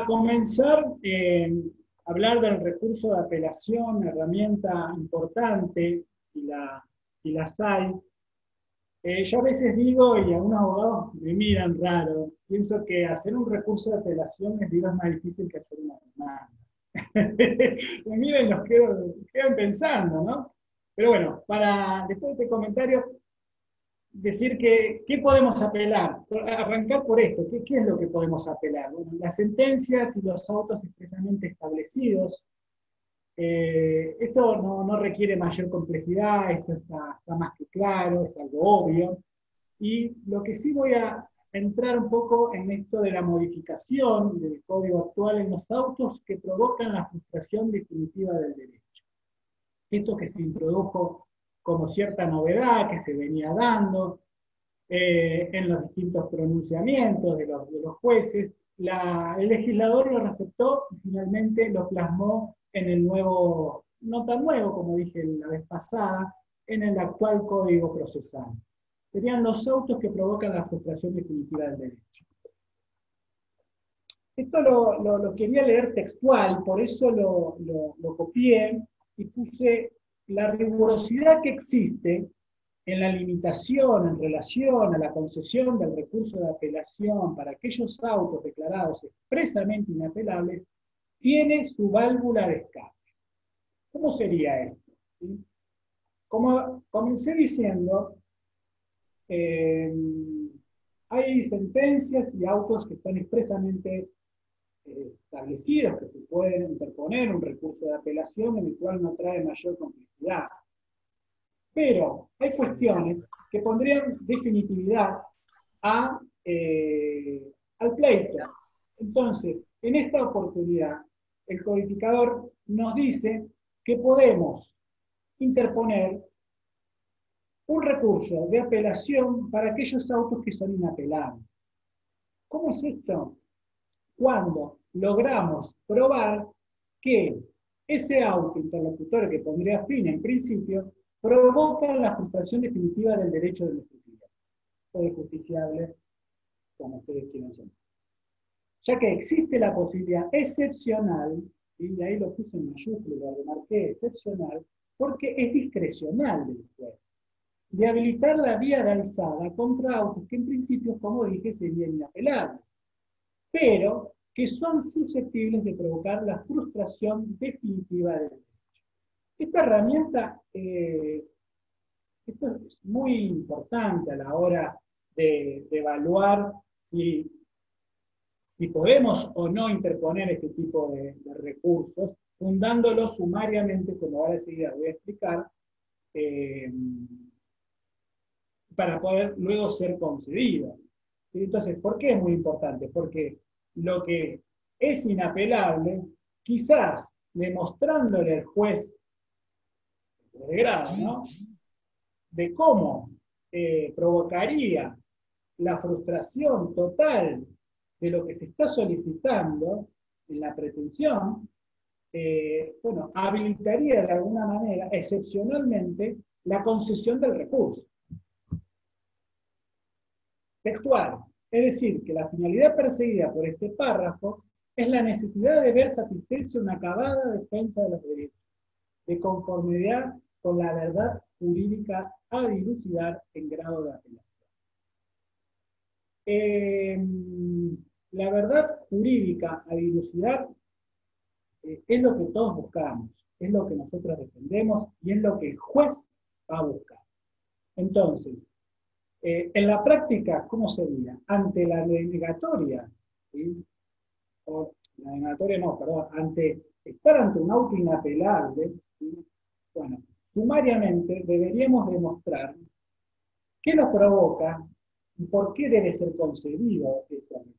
comenzar a hablar del recurso de apelación, una herramienta importante, y las hay. Yo a veces digo, y algunos abogados me miran raro, pienso que hacer un recurso de apelación es más difícil que hacer una demanda. Me miran y nos quedan pensando, ¿no? Pero bueno, después de este comentario, decir que, ¿qué podemos apelar? Arrancar por esto, ¿qué es lo que podemos apelar? Bueno, las sentencias y los autos expresamente establecidos. Esto no requiere mayor complejidad, esto está más que claro, es algo obvio. Y lo que sí voy a entrar un poco en esto de la modificación del código actual en los autos que provocan la frustración definitiva del derecho. Esto que se introdujo como cierta novedad que se venía dando en los distintos pronunciamientos de los jueces, el legislador lo receptó y finalmente lo plasmó en el nuevo, no tan nuevo como dije la vez pasada, en el actual Código Procesal. Serían los autos que provocan la frustración definitiva del derecho. Esto lo quería leer textual, por eso lo copié y puse la rigurosidad que existe en la limitación en relación a la concesión del recurso de apelación para aquellos autos declarados expresamente inapelables, tiene su válvula de escape. ¿Cómo sería esto? ¿Sí? Como comencé diciendo, hay sentencias y autos que están expresamente establecidos, que se pueden interponer un recurso de apelación en el cual no trae mayor complejidad. Pero hay cuestiones que pondrían definitividad al pleito. Entonces, en esta oportunidad, el codificador nos dice que podemos interponer un recurso de apelación para aquellos autos que son inapelables. ¿Cómo es esto? Cuando logramos probar que ese auto interlocutor que pondría fin en principio provoca la frustración definitiva del derecho de nuestro cliente, o de justiciable, como ustedes quieran llamar. Ya que existe la posibilidad excepcional, y ahí lo puse en mayúscula, lo remarqué, excepcional, porque es discrecional del juez, de habilitar la vía de alzada contra autos que en principio, como dije, serían inapelables, pero que son susceptibles de provocar la frustración definitiva del derecho. Esta herramienta esto es muy importante a la hora de evaluar si podemos o no interponer este tipo de recursos, fundándolo sumariamente, como ahora enseguida voy a explicar, para poder luego ser concedido. Entonces, ¿por qué es muy importante? Porque lo que es inapelable, quizás demostrándole al juez de grado, ¿no?, de cómo provocaría la frustración total de lo que se está solicitando en la pretensión, bueno, habilitaría de alguna manera, excepcionalmente, la concesión del recurso. Textual. Es decir, que la finalidad perseguida por este párrafo es la necesidad de ver satisfecha una acabada defensa de los derechos, de conformidad con la verdad jurídica a dilucidar en grado de apelación. La verdad jurídica a dilucidar es lo que todos buscamos, es lo que nosotros defendemos y es lo que el juez va a buscar. Entonces, en la práctica, ¿cómo sería? Ante la denegatoria, ¿sí? O la denegatoria no, perdón, estar ante un auto inapelable, ¿sí? Bueno, sumariamente deberíamos demostrar qué lo provoca y por qué debe ser concedido ese recurso.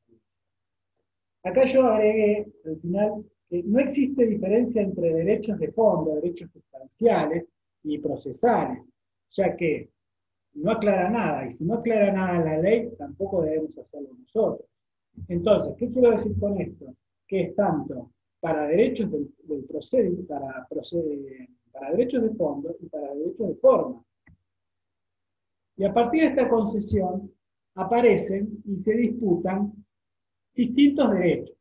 Acá yo agregué al final que no existe diferencia entre derechos de fondo, derechos sustanciales y procesales, ya que no aclara nada, y si no aclara nada la ley, tampoco debemos hacerlo nosotros. Entonces, ¿qué quiero decir con esto? Que es tanto para derechos del procedimiento, para derechos de fondo y para derechos de forma. Y a partir de esta concesión aparecen y se disputan distintos derechos.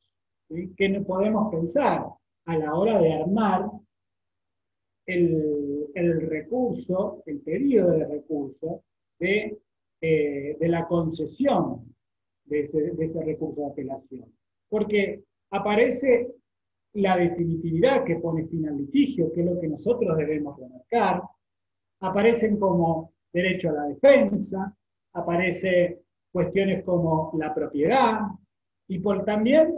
¿sí? ¿Qué no podemos pensar a la hora de armar el recurso, el pedido de recurso de la concesión de ese recurso de apelación? Porque aparece la definitividad que pone fin al litigio, que es lo que nosotros debemos remarcar, aparecen como derecho a la defensa, aparece cuestiones como la propiedad y también,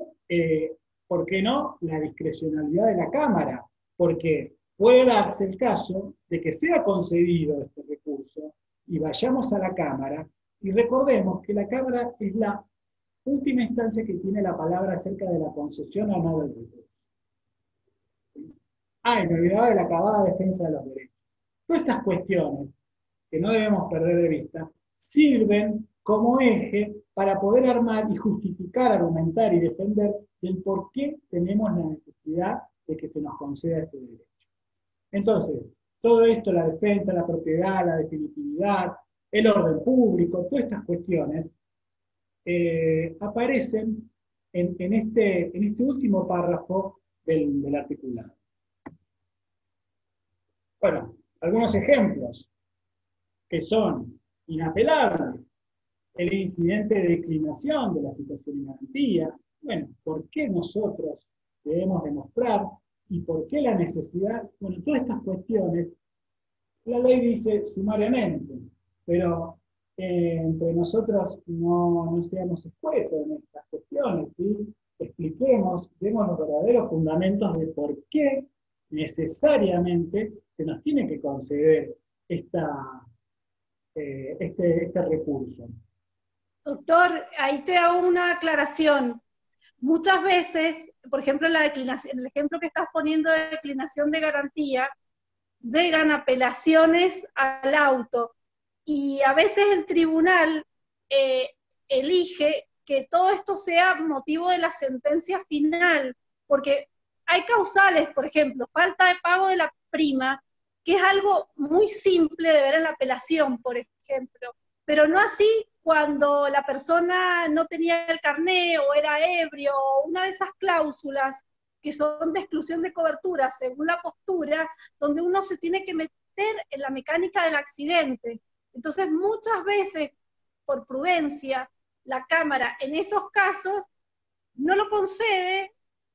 ¿por qué no?, la discrecionalidad de la Cámara, porque puede darse el caso de que sea concedido este recurso y vayamos a la Cámara y recordemos que la Cámara es la última instancia que tiene la palabra acerca de la concesión o no del recurso. Ah, y me olvidaba de la acabada defensa de los derechos. Todas estas cuestiones que no debemos perder de vista sirven como eje para poder armar y justificar, argumentar y defender el por qué tenemos la necesidad de que se nos conceda ese derecho. Entonces, todo esto, la defensa, la propiedad, la definitividad, el orden público, todas estas cuestiones aparecen en este último párrafo del articulado. Bueno, algunos ejemplos que son inapelables. El incidente de declinación de la situación y garantía. Bueno, ¿por qué nosotros debemos demostrar y por qué la necesidad? Bueno, todas estas cuestiones, la ley dice sumariamente, pero entre nosotros no seamos escuetos en estas cuestiones, ¿sí? Expliquemos, demos los verdaderos fundamentos de por qué necesariamente se nos tiene que conceder este recurso. Doctor, ahí te hago una aclaración. Muchas veces, por ejemplo, la declinación, el ejemplo que estás poniendo de declinación de garantía, llegan apelaciones al auto y a veces el tribunal elige que todo esto sea motivo de la sentencia final, porque hay causales, por ejemplo, falta de pago de la prima, que es algo muy simple de ver en la apelación, por ejemplo, pero no así cuando la persona no tenía el carné o era ebrio, o una de esas cláusulas que son de exclusión de cobertura según la postura, donde uno se tiene que meter en la mecánica del accidente. Entonces, muchas veces, por prudencia, la Cámara en esos casos no lo concede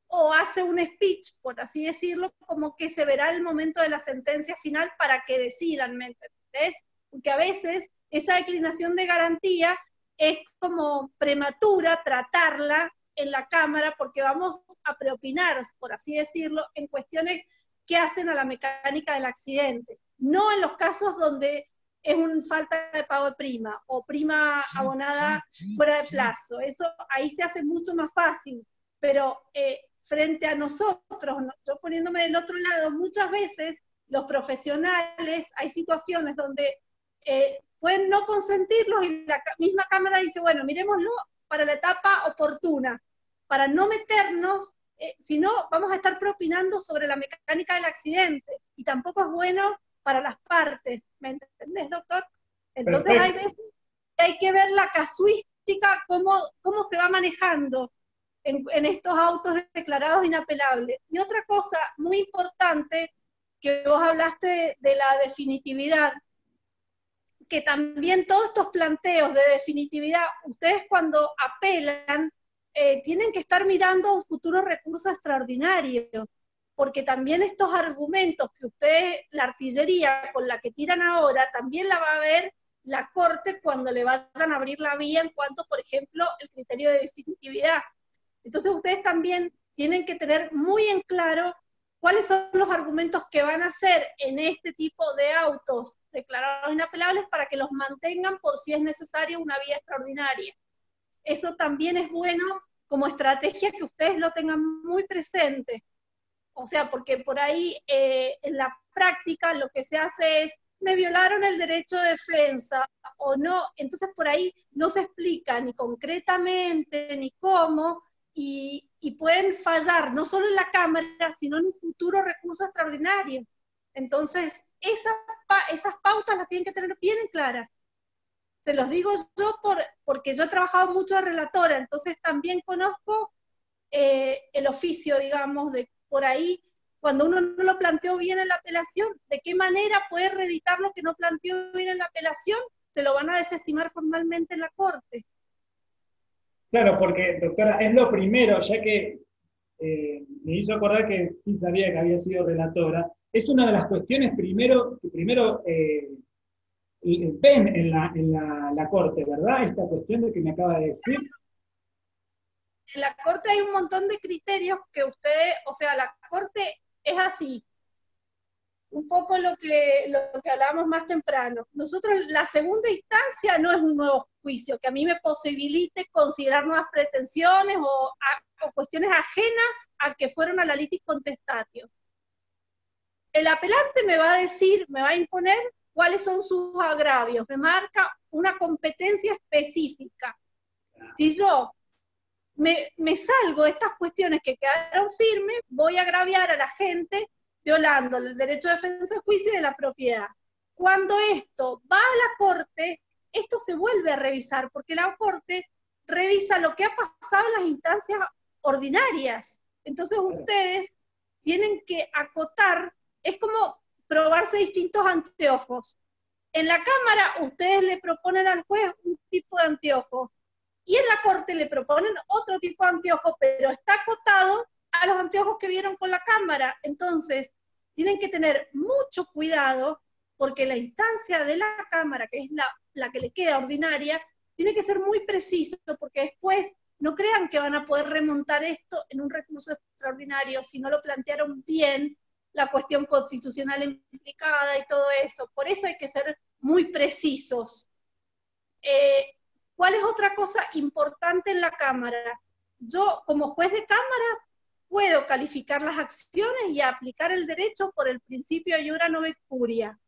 o hace un speech, por así decirlo, como que se verá el momento de la sentencia final para que decidan, ¿me entendés? Porque a veces esa declinación de garantía es como prematura tratarla en la Cámara porque vamos a preopinar, por así decirlo, en cuestiones que hacen a la mecánica del accidente. No en los casos donde es una falta de pago de prima o prima abonada fuera de plazo. Eso ahí se hace mucho más fácil, pero frente a nosotros, yo poniéndome del otro lado, muchas veces los profesionales, hay situaciones donde pueden no consentirlos y la misma Cámara dice, bueno, miremoslo para la etapa oportuna, para no meternos, si no vamos a estar propinando sobre la mecánica del accidente, y tampoco es bueno para las partes, ¿me entendés, doctor? Entonces hay veces que hay que ver la casuística, cómo se va manejando en estos autos declarados inapelables. Y otra cosa muy importante, que vos hablaste de la definitividad, que también todos estos planteos de definitividad, ustedes cuando apelan, tienen que estar mirando un futuro recurso extraordinario, porque también estos argumentos que ustedes, la artillería con la que tiran ahora, también la va a ver la Corte cuando le vayan a abrir la vía en cuanto, por ejemplo, el criterio de definitividad. Entonces ustedes también tienen que tener muy en claro cuáles son los argumentos que van a hacer en este tipo de autos declarados inapelables para que los mantengan por si es necesario una vía extraordinaria. Eso también es bueno como estrategia que ustedes lo tengan muy presente. O sea, porque por ahí en la práctica lo que se hace es, me violaron el derecho de defensa o no, entonces por ahí no se explica ni concretamente ni cómo, y pueden fallar no solo en la Cámara, sino en un futuro recurso extraordinario. Entonces, esas pautas las tienen que tener bien claras. Se los digo yo porque yo he trabajado mucho de relatora, entonces también conozco el oficio, digamos, de por ahí, cuando uno no lo planteó bien en la apelación, ¿de qué manera puede reeditar lo que no planteó bien en la apelación? Se lo van a desestimar formalmente en la Corte. Claro, porque, doctora, es lo primero, ya que me hizo acordar que sí sabía que había sido relatora, es una de las cuestiones que primero ven en la Corte, ¿verdad? Esta cuestión de que me acaba de decir. En la Corte hay un montón de criterios que ustedes, o sea, la Corte es así, un poco lo que hablábamos más temprano. Nosotros, la segunda instancia no es un nuevo juicio, que a mí me posibilite considerar nuevas pretensiones o cuestiones ajenas a que fueron a la litis contestatio. El apelante me va a decir, me va a imponer cuáles son sus agravios, me marca una competencia específica. Si yo me salgo de estas cuestiones que quedaron firmes, voy a agraviar a la gente violando el derecho de defensa de juicio y de la propiedad. Cuando esto va a la Corte, esto se vuelve a revisar, porque la Corte revisa lo que ha pasado en las instancias ordinarias. Entonces ustedes tienen que acotar, es como probarse distintos anteojos. En la Cámara ustedes le proponen al juez un tipo de anteojo, y en la Corte le proponen otro tipo de anteojo, pero está acotado a los anteojos que vieron con la Cámara. Entonces, tienen que tener mucho cuidado, porque la instancia de la Cámara, que es la que le queda ordinaria, tiene que ser muy preciso, porque después no crean que van a poder remontar esto en un recurso extraordinario si no lo plantearon bien, la cuestión constitucional implicada y todo eso. Por eso hay que ser muy precisos. ¿Cuál es otra cosa importante en la Cámara? Yo, como juez de Cámara, puedo calificar las acciones y aplicar el derecho por el principio iura novet curia,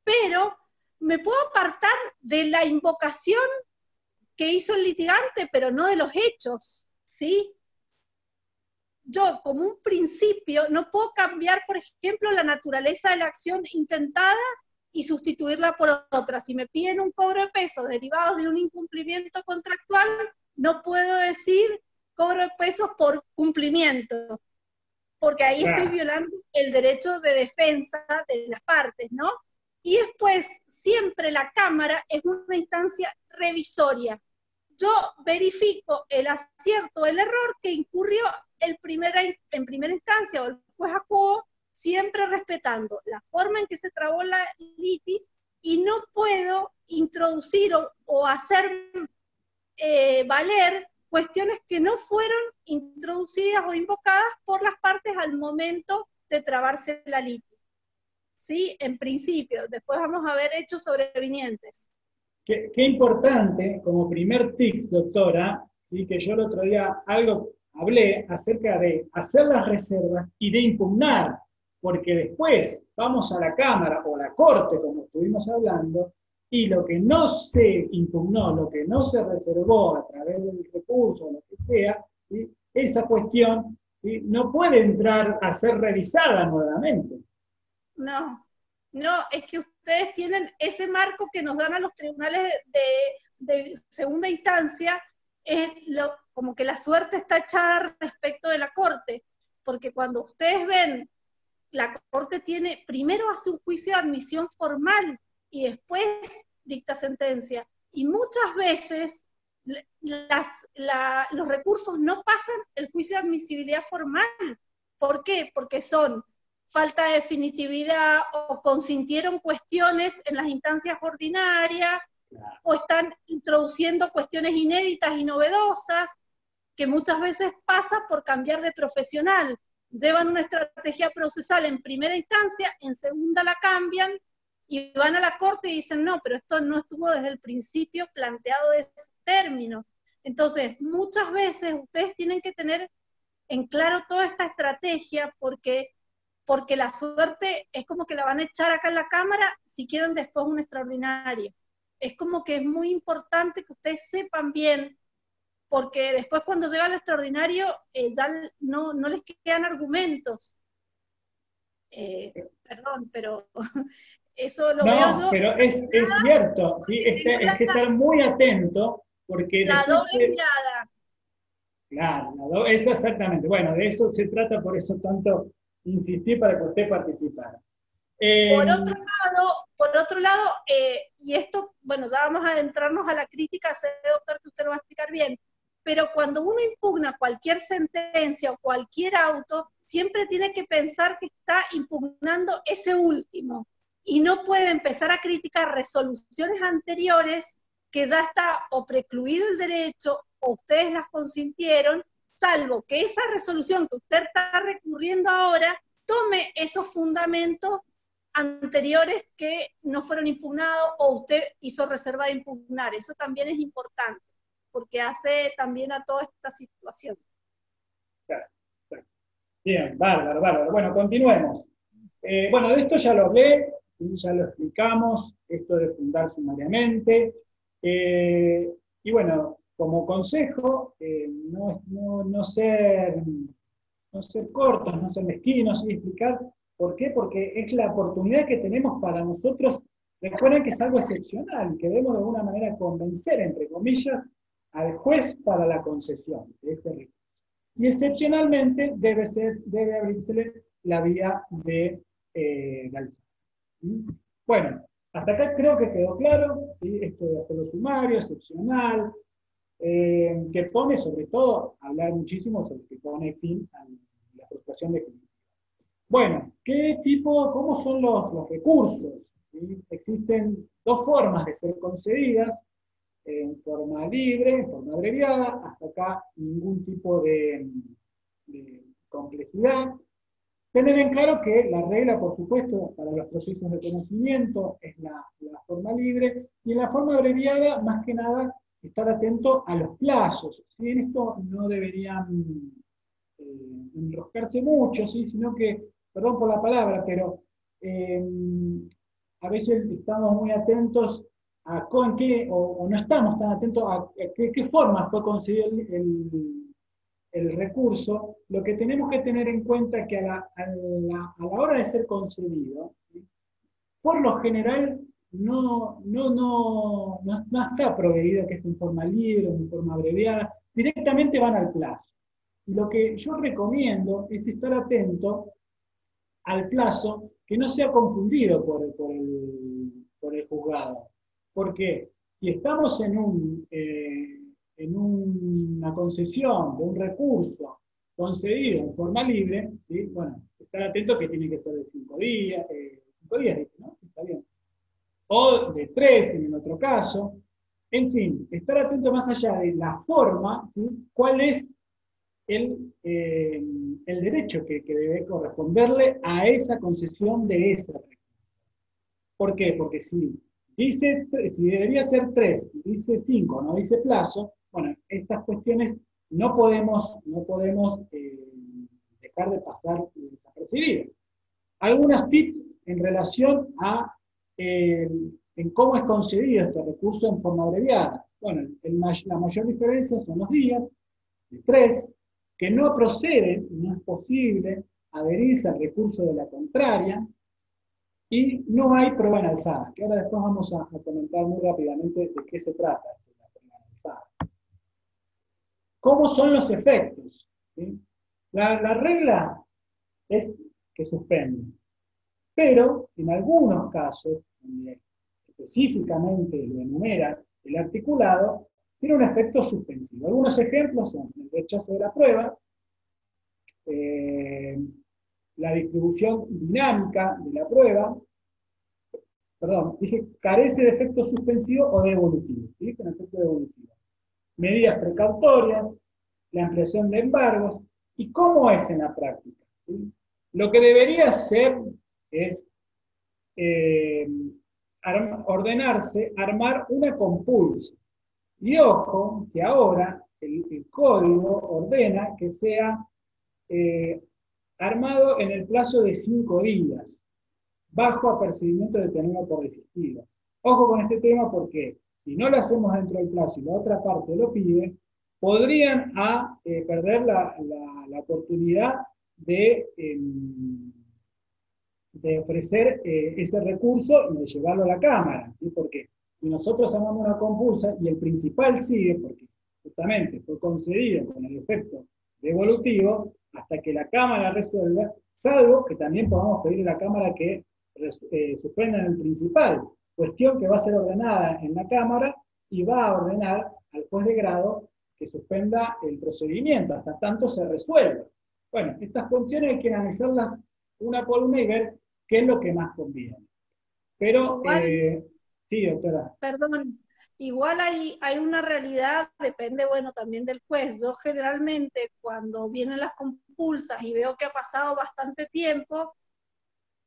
pero me puedo apartar de la invocación que hizo el litigante, pero no de los hechos, ¿sí? Yo, como un principio, no puedo cambiar, por ejemplo, la naturaleza de la acción intentada y sustituirla por otra. Si me piden un cobro de pesos derivados de un incumplimiento contractual, no puedo decir cobro de pesos por cumplimiento, porque ahí estoy violando el derecho de defensa de las partes, ¿no? Y después, siempre la Cámara es una instancia revisoria. Yo verifico el acierto o el error que incurrió en primera instancia o el juez acuo, siempre respetando la forma en que se trabó la litis, y no puedo introducir o hacer valer cuestiones que no fueron introducidas o invocadas por las partes al momento de trabarse la litis. ¿Sí? En principio, después vamos a ver hechos sobrevinientes. Qué importante, como primer tip, doctora, ¿sí? Que yo el otro día hablé acerca de hacer las reservas y de impugnar, porque después vamos a la Cámara o a la Corte, como estuvimos hablando, y lo que no se impugnó, lo que no se reservó a través del recurso, o lo que sea, ¿sí? Esa cuestión, ¿sí? No puede entrar a ser revisada nuevamente. No, es que ustedes tienen ese marco que nos dan a los tribunales de segunda instancia, como que la suerte está echada respecto de la Corte, porque cuando ustedes ven, la Corte primero hace un juicio de admisión formal y después dicta sentencia, y muchas veces los recursos no pasan el juicio de admisibilidad formal. ¿Por qué? Porque son falta de definitividad, o consintieron cuestiones en las instancias ordinarias, o están introduciendo cuestiones inéditas y novedosas, que muchas veces pasa por cambiar de profesional. Llevan una estrategia procesal en primera instancia, en segunda la cambian, y van a la Corte y dicen, no, pero esto no estuvo desde el principio planteado de ese término. Entonces, muchas veces ustedes tienen que tener en claro toda esta estrategia, porque la suerte es como que la van a echar acá en la Cámara si quieren después un extraordinario. Es como que es muy importante que ustedes sepan bien, porque después cuando llega el extraordinario ya no les quedan argumentos. Perdón, pero eso lo veo yo. No, pero es cierto, ¿sí? Es que estar muy atento, porque la doble mirada. Claro, eso exactamente. Bueno, de eso se trata, por eso tanto insistí para que usted participara. Por otro lado, y esto, bueno, ya vamos a adentrarnos a la crítica, sé, doctor, que usted lo va a explicar bien, pero cuando uno impugna cualquier sentencia o cualquier auto, siempre tiene que pensar que está impugnando ese último, y no puede empezar a criticar resoluciones anteriores que ya está o precluido el derecho, o ustedes las consintieron, salvo que esa resolución que usted está recurriendo ahora tome esos fundamentos anteriores que no fueron impugnados o usted hizo reserva de impugnar. Eso también es importante, porque hace también a toda esta situación. Claro, claro. Bien, bárbaro, bárbaro. Bueno, continuemos. Bueno, de esto ya lo hablé, ¿sí? Ya lo explicamos, esto de fundar sumariamente. Y bueno, como consejo, no ser cortos, no ser mezquinos, y explicar por qué, porque es la oportunidad que tenemos para nosotros. Recuerden que es algo excepcional, que debemos de alguna manera convencer, entre comillas, al juez para la concesión de este recurso. Y excepcionalmente debe abrirse la vía de la alzada. Bueno, hasta acá creo que quedó claro, ¿sí? Esto de hacerlo sumario, excepcional, que pone sobre todo, hablar muchísimo sobre que pone fin a la frustración definitiva. Bueno, cómo son los recursos? ¿Sí? Existen dos formas de ser concedidas, en forma libre, en forma abreviada, hasta acá ningún tipo de complejidad. Tener en claro que la regla, por supuesto, para los procesos de conocimiento es la forma libre, y en la forma abreviada, más que nada, estar atento a los plazos. ¿Sí? En esto no deberían enroscarse mucho, ¿sí? Sino que, perdón por la palabra, pero eh, a veces estamos muy atentos a con qué, o no estamos tan atentos a qué forma fue concedido el recurso. Lo que tenemos que tener en cuenta es que a la hora de ser concedido, ¿sí? Por lo general no está proveído que es en forma libre o en forma abreviada, directamente van al plazo. Y lo que yo recomiendo es estar atento al plazo, que no sea confundido por el juzgado. Porque si estamos en una concesión de un recurso concedido en forma libre, ¿sí? Bueno, estar atento que tiene que ser de 5 días, 5 días, ¿no? Está bien. O de 3 en el otro caso. En fin, estar atento más allá de la forma, ¿sí? ¿Cuál es el derecho que debe corresponderle a esa concesión de ese recurso? ¿Por qué? Porque si debería ser 3 y dice 5, no dice plazo, bueno, estas cuestiones no podemos dejar de pasar desapercibidas. Algunos tips en relación a en cómo es concedido este recurso en forma abreviada. Bueno, la mayor diferencia son los días, de 3, que no proceden, no es posible adherirse al recurso de la contraria, y no hay prueba en alzada, que ahora después vamos a comentar muy rápidamente de qué se trata la prueba en alzada. ¿Cómo son los efectos? ¿Sí? La regla es que suspende, pero en algunos casos, donde específicamente lo enumera el articulado, tiene un efecto suspensivo. Algunos ejemplos son el rechazo de la prueba, la distribución dinámica de la prueba, perdón, dije carece de efecto suspensivo o devolutivo, ¿sí? Con efecto devolutivo. Medidas precautorias, la ampliación de embargos, y cómo es en la práctica. ¿Sí? Lo que debería ser es ordenarse armar una compulsa. Y ojo, que ahora el código ordena que sea armado en el plazo de 5 días, bajo apercibimiento de tenerlo por resistido. Ojo con este tema porque si no lo hacemos dentro del plazo y la otra parte lo pide, podrían perder la oportunidad de ofrecer ese recurso y de llevarlo a la Cámara, ¿sí? Porque si nosotros armamos una compulsa y el principal sigue, porque justamente fue concedido con el efecto devolutivo hasta que la Cámara resuelva, salvo que también podamos pedir a la Cámara que suspenda en el principal, cuestión que va a ser ordenada en la Cámara y va a ordenar al juez de grado que suspenda el procedimiento hasta tanto se resuelva. Bueno, estas cuestiones hay que analizarlas una por una y ver qué es lo que más conviene. Pero, igual, sí, doctora. perdón, igual hay una realidad, depende, bueno, también del juez. Yo generalmente cuando vienen las compulsas y veo que ha pasado bastante tiempo,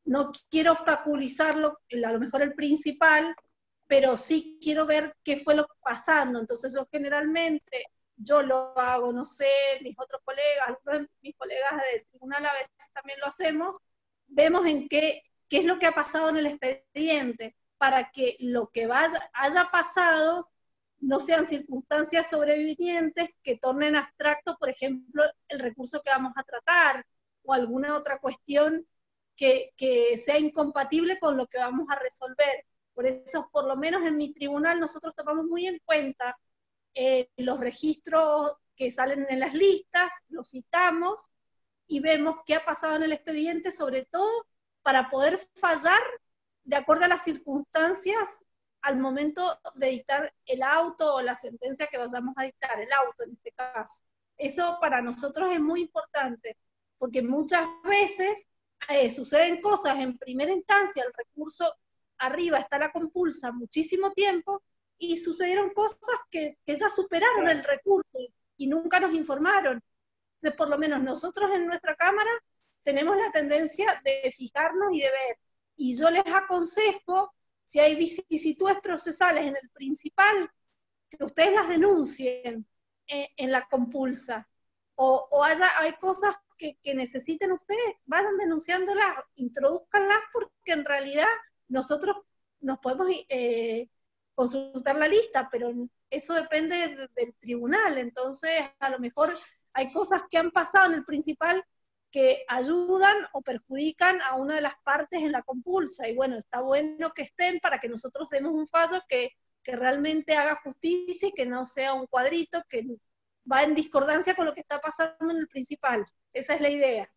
no quiero obstaculizarlo, a lo mejor el principal, pero sí quiero ver qué fue lo pasando. Entonces yo generalmente, yo lo hago, no sé, mis otros colegas, algunos de mis colegas del tribunal a veces también lo hacemos, vemos en qué es lo que ha pasado en el expediente, para que lo que haya pasado no sean circunstancias sobrevivientes que tornen abstracto, por ejemplo, el recurso que vamos a tratar o alguna otra cuestión que sea incompatible con lo que vamos a resolver. Por eso, por lo menos en mi tribunal, nosotros tomamos muy en cuenta los registros que salen en las listas, los citamos y vemos qué ha pasado en el expediente, sobre todo para poder fallar de acuerdo a las circunstancias al momento de dictar el auto o la sentencia que vayamos a dictar, el auto en este caso. Eso para nosotros es muy importante, porque muchas veces suceden cosas en primera instancia, el recurso arriba está la compulsa muchísimo tiempo, y sucedieron cosas que ya superaron el recurso y nunca nos informaron. Entonces, por lo menos nosotros en nuestra Cámara tenemos la tendencia de fijarnos y de ver. Y yo les aconsejo, si hay vicisitudes procesales en el principal, que ustedes las denuncien en la compulsa. O hay cosas que necesiten ustedes, vayan denunciándolas, introduzcanlas, porque en realidad nosotros nos podemos consultar la lista, pero eso depende del tribunal. Entonces, a lo mejor hay cosas que han pasado en el principal que ayudan o perjudican a una de las partes en la compulsa, y bueno, está bueno que estén para que nosotros demos un fallo que realmente haga justicia y que no sea un cuadrito que va en discordancia con lo que está pasando en el principal. Esa es la idea.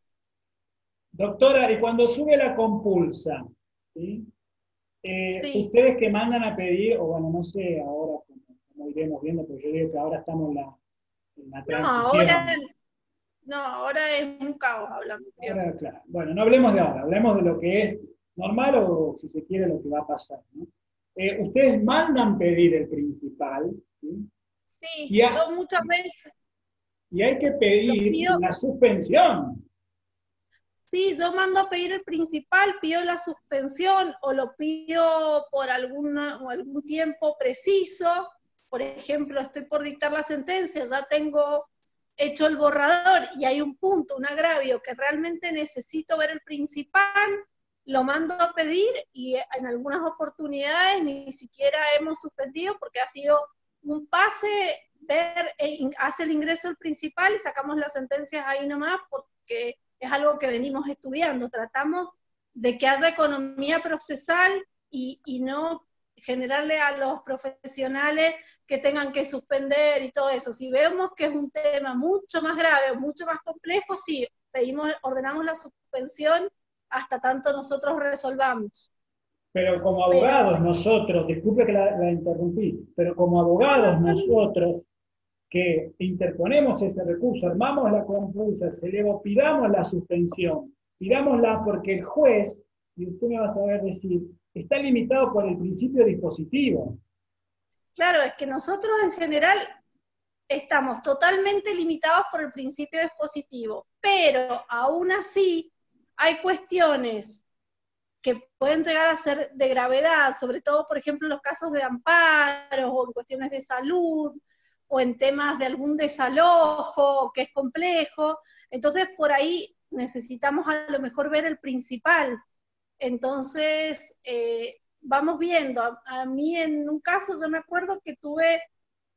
Doctora, y cuando sube la compulsa, ¿sí? Sí. Ustedes que mandan a pedir, o bueno, no sé ahora cómo iremos viendo, porque yo digo que ahora estamos en la transición. Ahora es un caos hablando. Ahora, claro. Bueno, no hablemos de ahora, hablemos de lo que es normal o, si se quiere, lo que va a pasar, ¿no? Ustedes mandan pedir el principal, ¿sí? Sí, Y, yo muchas veces y hay que lo pedir pido. la suspensión. Sí, yo mando a pedir el principal, pido la suspensión o lo pido por algún tiempo preciso. Por ejemplo, estoy por dictar la sentencia, ya tengo hecho el borrador y hay un punto, un agravio que realmente necesito ver el principal, lo mando a pedir y en algunas oportunidades ni siquiera hemos suspendido porque ha sido un pase, hace el ingreso el principal y sacamos las sentencias ahí nomás, porque es algo que venimos estudiando. Tratamos de que haya economía procesal y no generarle a los profesionales que tengan que suspender y todo eso. Si vemos que es un tema mucho más grave o mucho más complejo, sí, ordenamos la suspensión hasta tanto nosotros resolvamos. Pero como Pero abogados nosotros, disculpe que la interrumpí, pero como no, abogados nosotros que interponemos ese recurso, armamos la compulsa, pidamos la suspensión, pidámosla porque el juez, y usted me va a saber decir, está limitado por el principio dispositivo. claro, es que nosotros en general estamos totalmente limitados por el principio dispositivo, pero aún así hay cuestiones que pueden llegar a ser de gravedad, sobre todo, por ejemplo, en los casos de amparos o en cuestiones de salud o en temas de algún desalojo que es complejo. Entonces, por ahí necesitamos a lo mejor ver el principal. Entonces, vamos viendo. A mí en un caso yo me acuerdo que tuve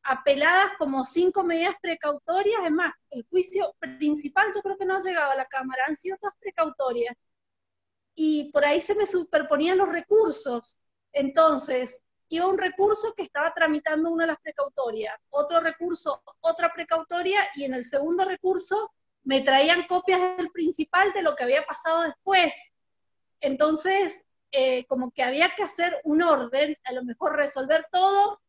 apeladas como 5 medidas precautorias, es más, el juicio principal yo creo que no ha llegado a la Cámara, han sido todas precautorias, y por ahí se me superponían los recursos. Entonces, iba un recurso que estaba tramitando una de las precautorias, otro recurso, otra precautoria, y en el segundo recurso me traían copias del principal de lo que había pasado después. Entonces, como que había que hacer un orden, a lo mejor resolver todo,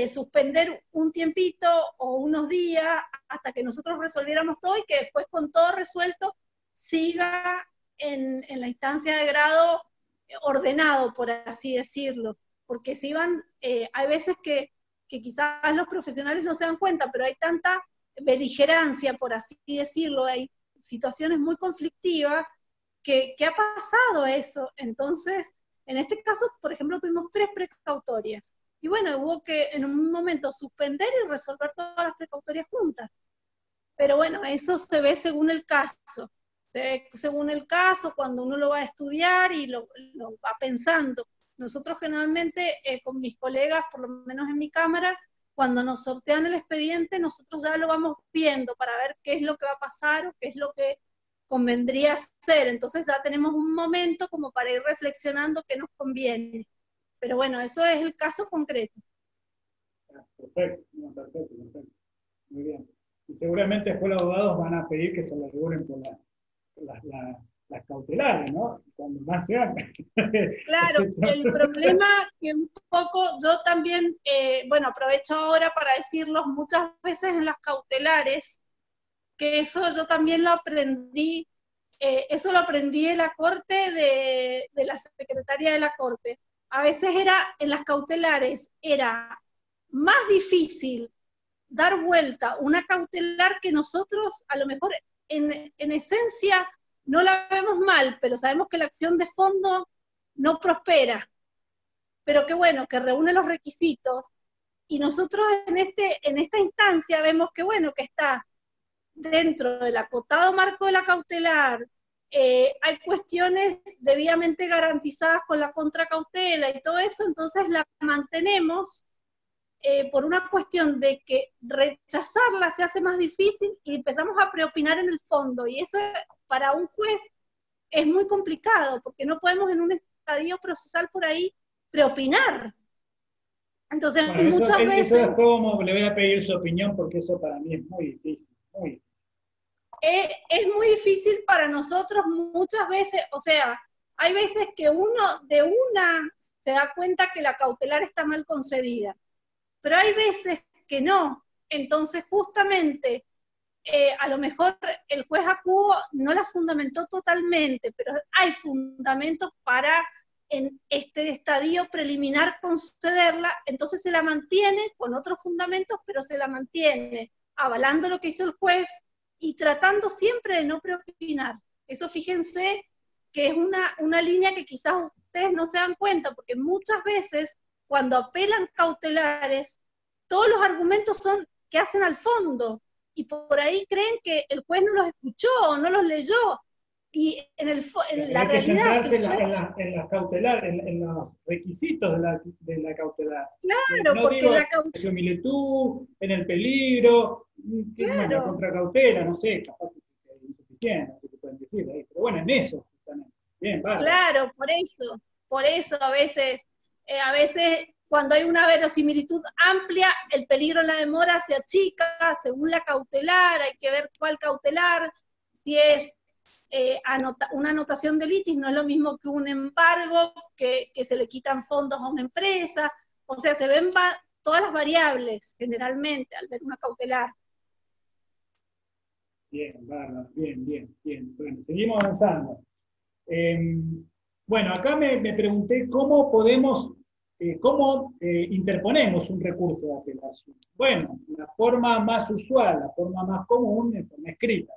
suspender un tiempito o unos días hasta que nosotros resolviéramos todo y que después con todo resuelto siga en la instancia de grado ordenado, por así decirlo. Porque si iban, hay veces que quizás los profesionales no se dan cuenta, pero hay tanta beligerancia, por así decirlo, hay situaciones muy conflictivas que ha pasado eso. Entonces, en este caso, por ejemplo, tuvimos 3 precautorias. Y bueno, hubo que en un momento suspender y resolver todas las precautorias juntas. Pero bueno, eso se ve según el caso. Se ve según el caso, cuando uno lo va a estudiar y lo va pensando. Nosotros generalmente, con mis colegas, por lo menos en mi cámara, cuando nos sortean el expediente, nosotros ya lo vamos viendo para ver qué es lo que va a pasar o qué es lo que convendría hacer. Entonces ya tenemos un momento como para ir reflexionando qué nos conviene. Pero bueno, eso es el caso concreto. Perfecto, no, perfecto, perfecto. Muy bien. Y seguramente después los abogados van a pedir que se les regulen por las cautelares, ¿no? Cuando más se haga. Claro, el problema que un poco yo también, bueno, aprovecho ahora para decirlo, muchas veces en las cautelares, que eso yo también lo aprendí, eso lo aprendí en la corte de la secretaria de la corte. A veces en las cautelares era más difícil dar vuelta una cautelar que nosotros a lo mejor en esencia no la vemos mal, pero sabemos que la acción de fondo no prospera, pero que bueno, que reúne los requisitos, y nosotros en esta instancia vemos que bueno, que está dentro del acotado marco de la cautelar, hay cuestiones debidamente garantizadas con la contracautela y todo eso, entonces la mantenemos por una cuestión de que rechazarla se hace más difícil y empezamos a preopinar en el fondo, y eso para un juez es muy complicado, porque no podemos en un estadio procesal por ahí preopinar. Entonces, bueno, muchas veces... Eso es como le voy a pedir su opinión, porque eso para mí es muy difícil, muy difícil. Es muy difícil para nosotros muchas veces, o sea, hay veces que uno de una se da cuenta que la cautelar está mal concedida, pero hay veces que no. Entonces, justamente, a lo mejor el juez acuo no la fundamentó totalmente, pero hay fundamentos para en este estadio preliminar concederla, entonces se la mantiene con otros fundamentos, pero se la mantiene avalando lo que hizo el juez y tratando siempre de no preopinar. Eso fíjense que es una línea que quizás ustedes no se dan cuenta, porque muchas veces cuando apelan cautelares, todos los argumentos son que hacen al fondo, y por ahí creen que el juez no los escuchó o no los leyó, y en la realidad es que en las cautelar, en los requisitos de la cautelar. Claro, no porque digo la en similitud, en el peligro, claro. Bueno, la contracautela, no sé, capaz que es insuficiente, no sé qué pueden decir ahí, pero bueno, en eso justamente. Bien, vale. Claro, por eso a veces cuando hay una verosimilitud amplia, el peligro en la demora se achica según la cautelar, hay que ver cuál cautelar, si es una anotación de litis, no es lo mismo que un embargo, que se le quitan fondos a una empresa, o sea, se ven todas las variables generalmente al ver una cautelar. Bien, bárbaro, bien. Bueno, seguimos avanzando. Bueno, acá me pregunté cómo podemos, cómo interponemos un recurso de apelación. Bueno, la forma más usual, la forma más común es forma escrita.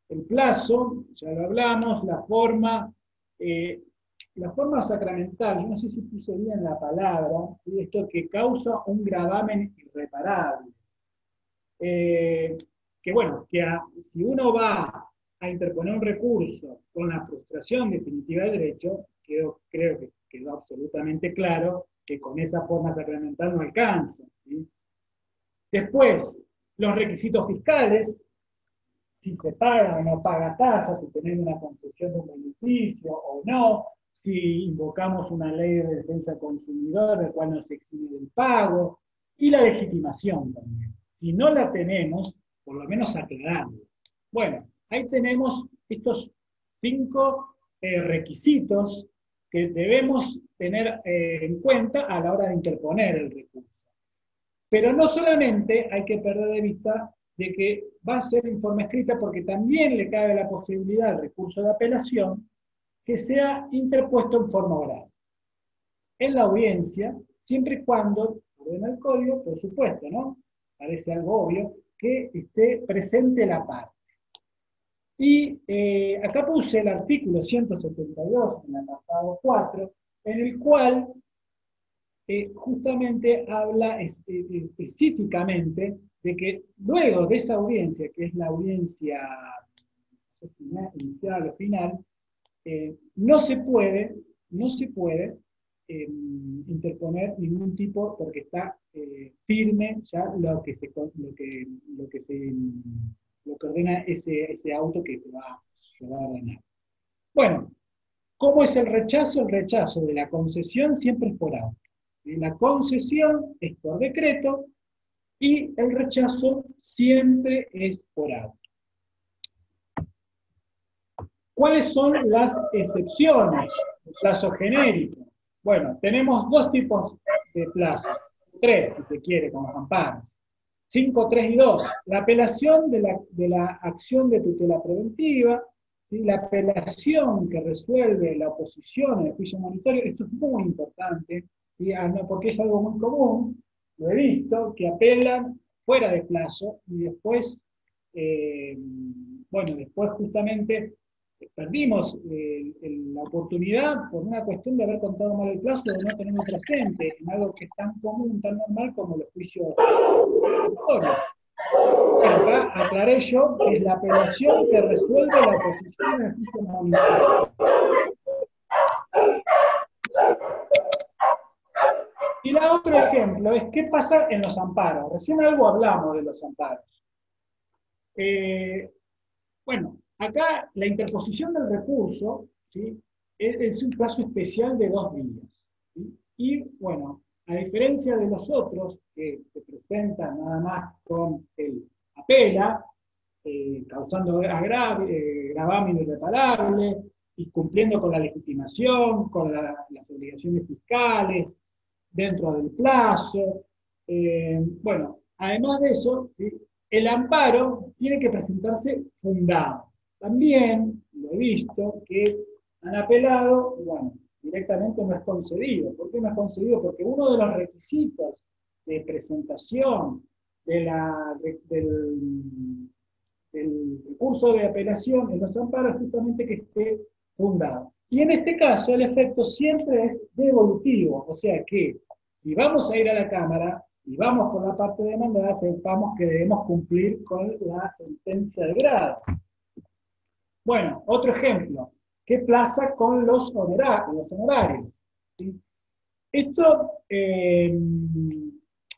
El plazo, ya lo hablamos, la forma sacramental, yo no sé si puse bien la palabra, esto que causa un gravamen irreparable. Que bueno, si uno va a interponer un recurso con la frustración definitiva del derecho, creo que quedó absolutamente claro que con esa forma sacramental no alcanza, ¿sí? Después, los requisitos fiscales, si se paga o no paga tasas, si tenemos una concesión de un beneficio o no, si invocamos una ley de defensa del consumidor, del cual nos exime del pago, y la legitimación también. Si no la tenemos, por lo menos aclararlo. Bueno, ahí tenemos estos 5 requisitos que debemos tener en cuenta a la hora de interponer el recurso. Pero no solamente hay que perder de vista de que va a ser en forma escrita, porque también le cabe la posibilidad al recurso de apelación que sea interpuesto en forma oral. En la audiencia, siempre y cuando, ordena el código, por supuesto, ¿no? Parece algo obvio, que esté presente la parte. Y acá puse el artículo 172, en el apartado 4, en el cual justamente habla específicamente de que luego de esa audiencia, que es la audiencia inicial o final, no se puede interponer ningún tipo, porque está firme ya lo que ordena ese auto que se va a ordenar. Bueno, ¿cómo es el rechazo? El rechazo de la concesión siempre es por auto. La concesión es por decreto y el rechazo siempre es por auto. ¿Cuáles son las excepciones? El plazo genérico. Bueno, tenemos 2 tipos de plazos. 3, si se quiere, con los amparos. 5, 3 y 2. La apelación de la acción de tutela preventiva, ¿sí? La apelación que resuelve la oposición en el juicio monitorio. Esto es muy importante, ¿sí? Porque es algo muy común, lo he visto, que apelan fuera de plazo y después, después justamente perdimos la oportunidad por una cuestión de haber contado mal el plazo, de no tenerlo presente en algo que es tan común, tan normal como los juicios monitorio. Acá aclaré yo que es la apelación que resuelve la oposición en el juicio monitorio. Y el otro ejemplo es qué pasa en los amparos. Recién algo hablamos de los amparos. Bueno, acá la interposición del recurso, ¿sí? es un plazo especial de 2 días. ¿Sí? Y bueno, a diferencia de los otros que se presentan nada más con el apela, causando gravamen irreparable, y cumpliendo con la legitimación, con las obligaciones fiscales, dentro del plazo. Bueno, además de eso, ¿sí? El amparo tiene que presentarse fundado. También lo he visto que han apelado, bueno, directamente no es concedido. ¿Por qué no es concedido? Porque uno de los requisitos de presentación del recurso de apelación en los amparos es justamente que esté fundado. Y en este caso el efecto siempre es devolutivo, o sea que si vamos a ir a la Cámara y vamos por la parte demandada, sepamos que debemos cumplir con la sentencia de grado. Bueno, otro ejemplo. ¿Qué pasa con los honorarios? ¿Sí? Esto,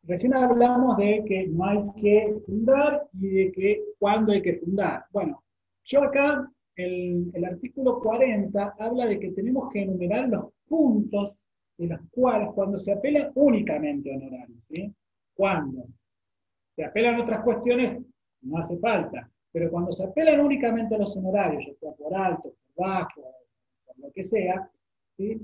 recién hablamos de que no hay que fundar y de que cuándo hay que fundar. Bueno, yo acá, el artículo 40 habla de que tenemos que enumerar los puntos de los cuales, cuando se apelan únicamente honorarios, ¿sí? Cuando se apelan otras cuestiones, no hace falta, pero cuando se apelan únicamente a los honorarios, ya sea por alto, por bajo, por lo que sea, ¿sí?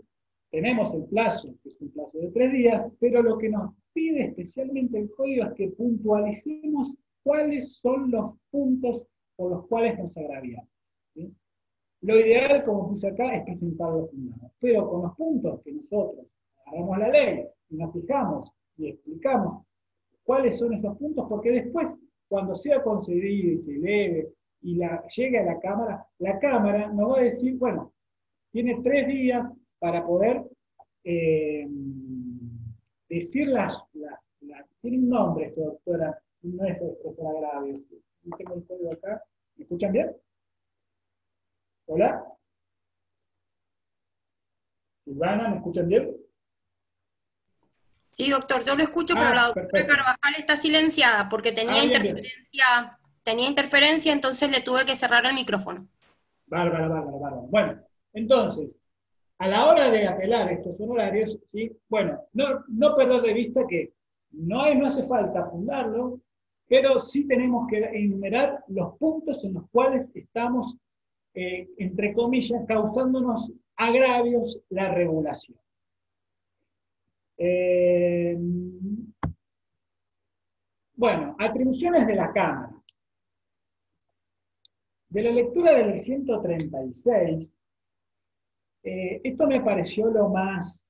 Tenemos el plazo, que es un plazo de 3 días, pero lo que nos pide especialmente el código es que puntualicemos cuáles son los puntos por los cuales nos agraviamos, ¿sí? Lo ideal, como puse acá, es presentarlo fundado. Pero con los puntos que nosotros agarramos la ley y nos fijamos y explicamos cuáles son esos puntos, porque después, cuando sea concedido y se eleve y llegue a la Cámara nos va a decir, bueno, tiene 3 días para poder decir tiene un nombre esto, doctora, no es expresora grave. No tengo el código acá. ¿Me escuchan bien? ¿Hola? Silvana, ¿me escuchan bien? Sí, doctor, yo lo escucho, pero la doctora Carvajal está silenciada porque tenía interferencia, tenía interferencia, entonces le tuve que cerrar el micrófono. Bárbaro. Bueno, entonces, a la hora de apelar estos honorarios, ¿sí? Bueno, no perder de vista que no hace falta fundarlo, pero sí tenemos que enumerar los puntos en los cuales estamos, entre comillas, causándonos agravios la regulación. Bueno, atribuciones de la Cámara. De la lectura del 136, esto me pareció lo más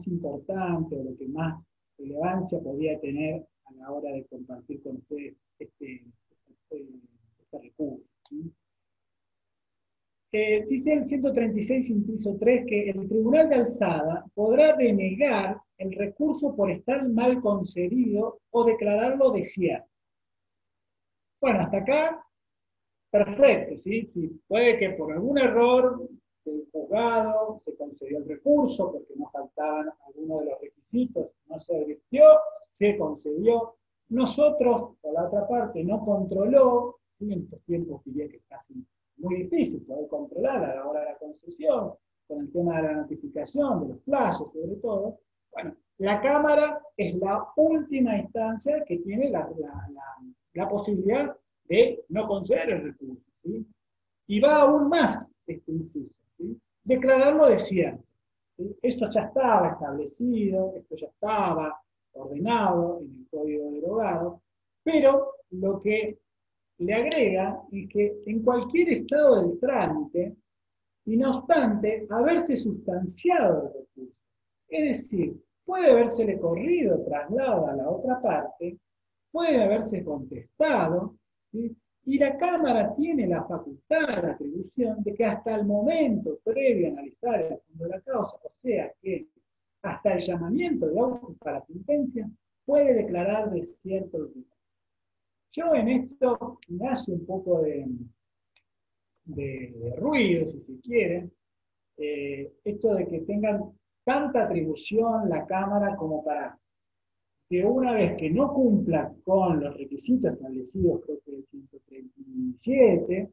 importante, o lo que más relevancia podía tener a la hora de compartir con ustedes este recurso, ¿sí? Dice el 136, inciso 3, que el Tribunal de Alzada podrá denegar el recurso por estar mal concedido o declararlo desierto. Bueno, hasta acá, perfecto, ¿sí? Sí, puede que por algún error del juzgado se concedió el recurso porque no faltaban algunos de los requisitos, no se advirtió, se concedió. Nosotros, por la otra parte, no controló, ¿sí? En estos tiempos diría que es casi muy difícil poder controlar a la hora de la concesión, con el tema de la notificación, de los plazos sobre todo. Bueno, la Cámara es la última instancia que tiene la posibilidad de no conceder el recurso, ¿sí? Y va aún más este inciso, ¿sí? Declararlo desierto, ¿sí? Esto ya estaba establecido, esto ya estaba ordenado en el Código Derogado, pero lo que le agrega es que en cualquier estado del trámite, y no obstante haberse sustanciado el recurso, es decir, puede habérsele corrido traslado a la otra parte, puede haberse contestado, ¿sí? Y la Cámara tiene la facultad, la atribución, de que hasta el momento previo a analizar el fondo de la causa, o sea que hasta el llamamiento de autos para sentencia, puede declarar desierto el recurso. Yo en esto me hace un poco de ruido, si se quiere, esto de que tengan tanta atribución la Cámara como para que una vez que no cumpla con los requisitos establecidos, creo que el 137,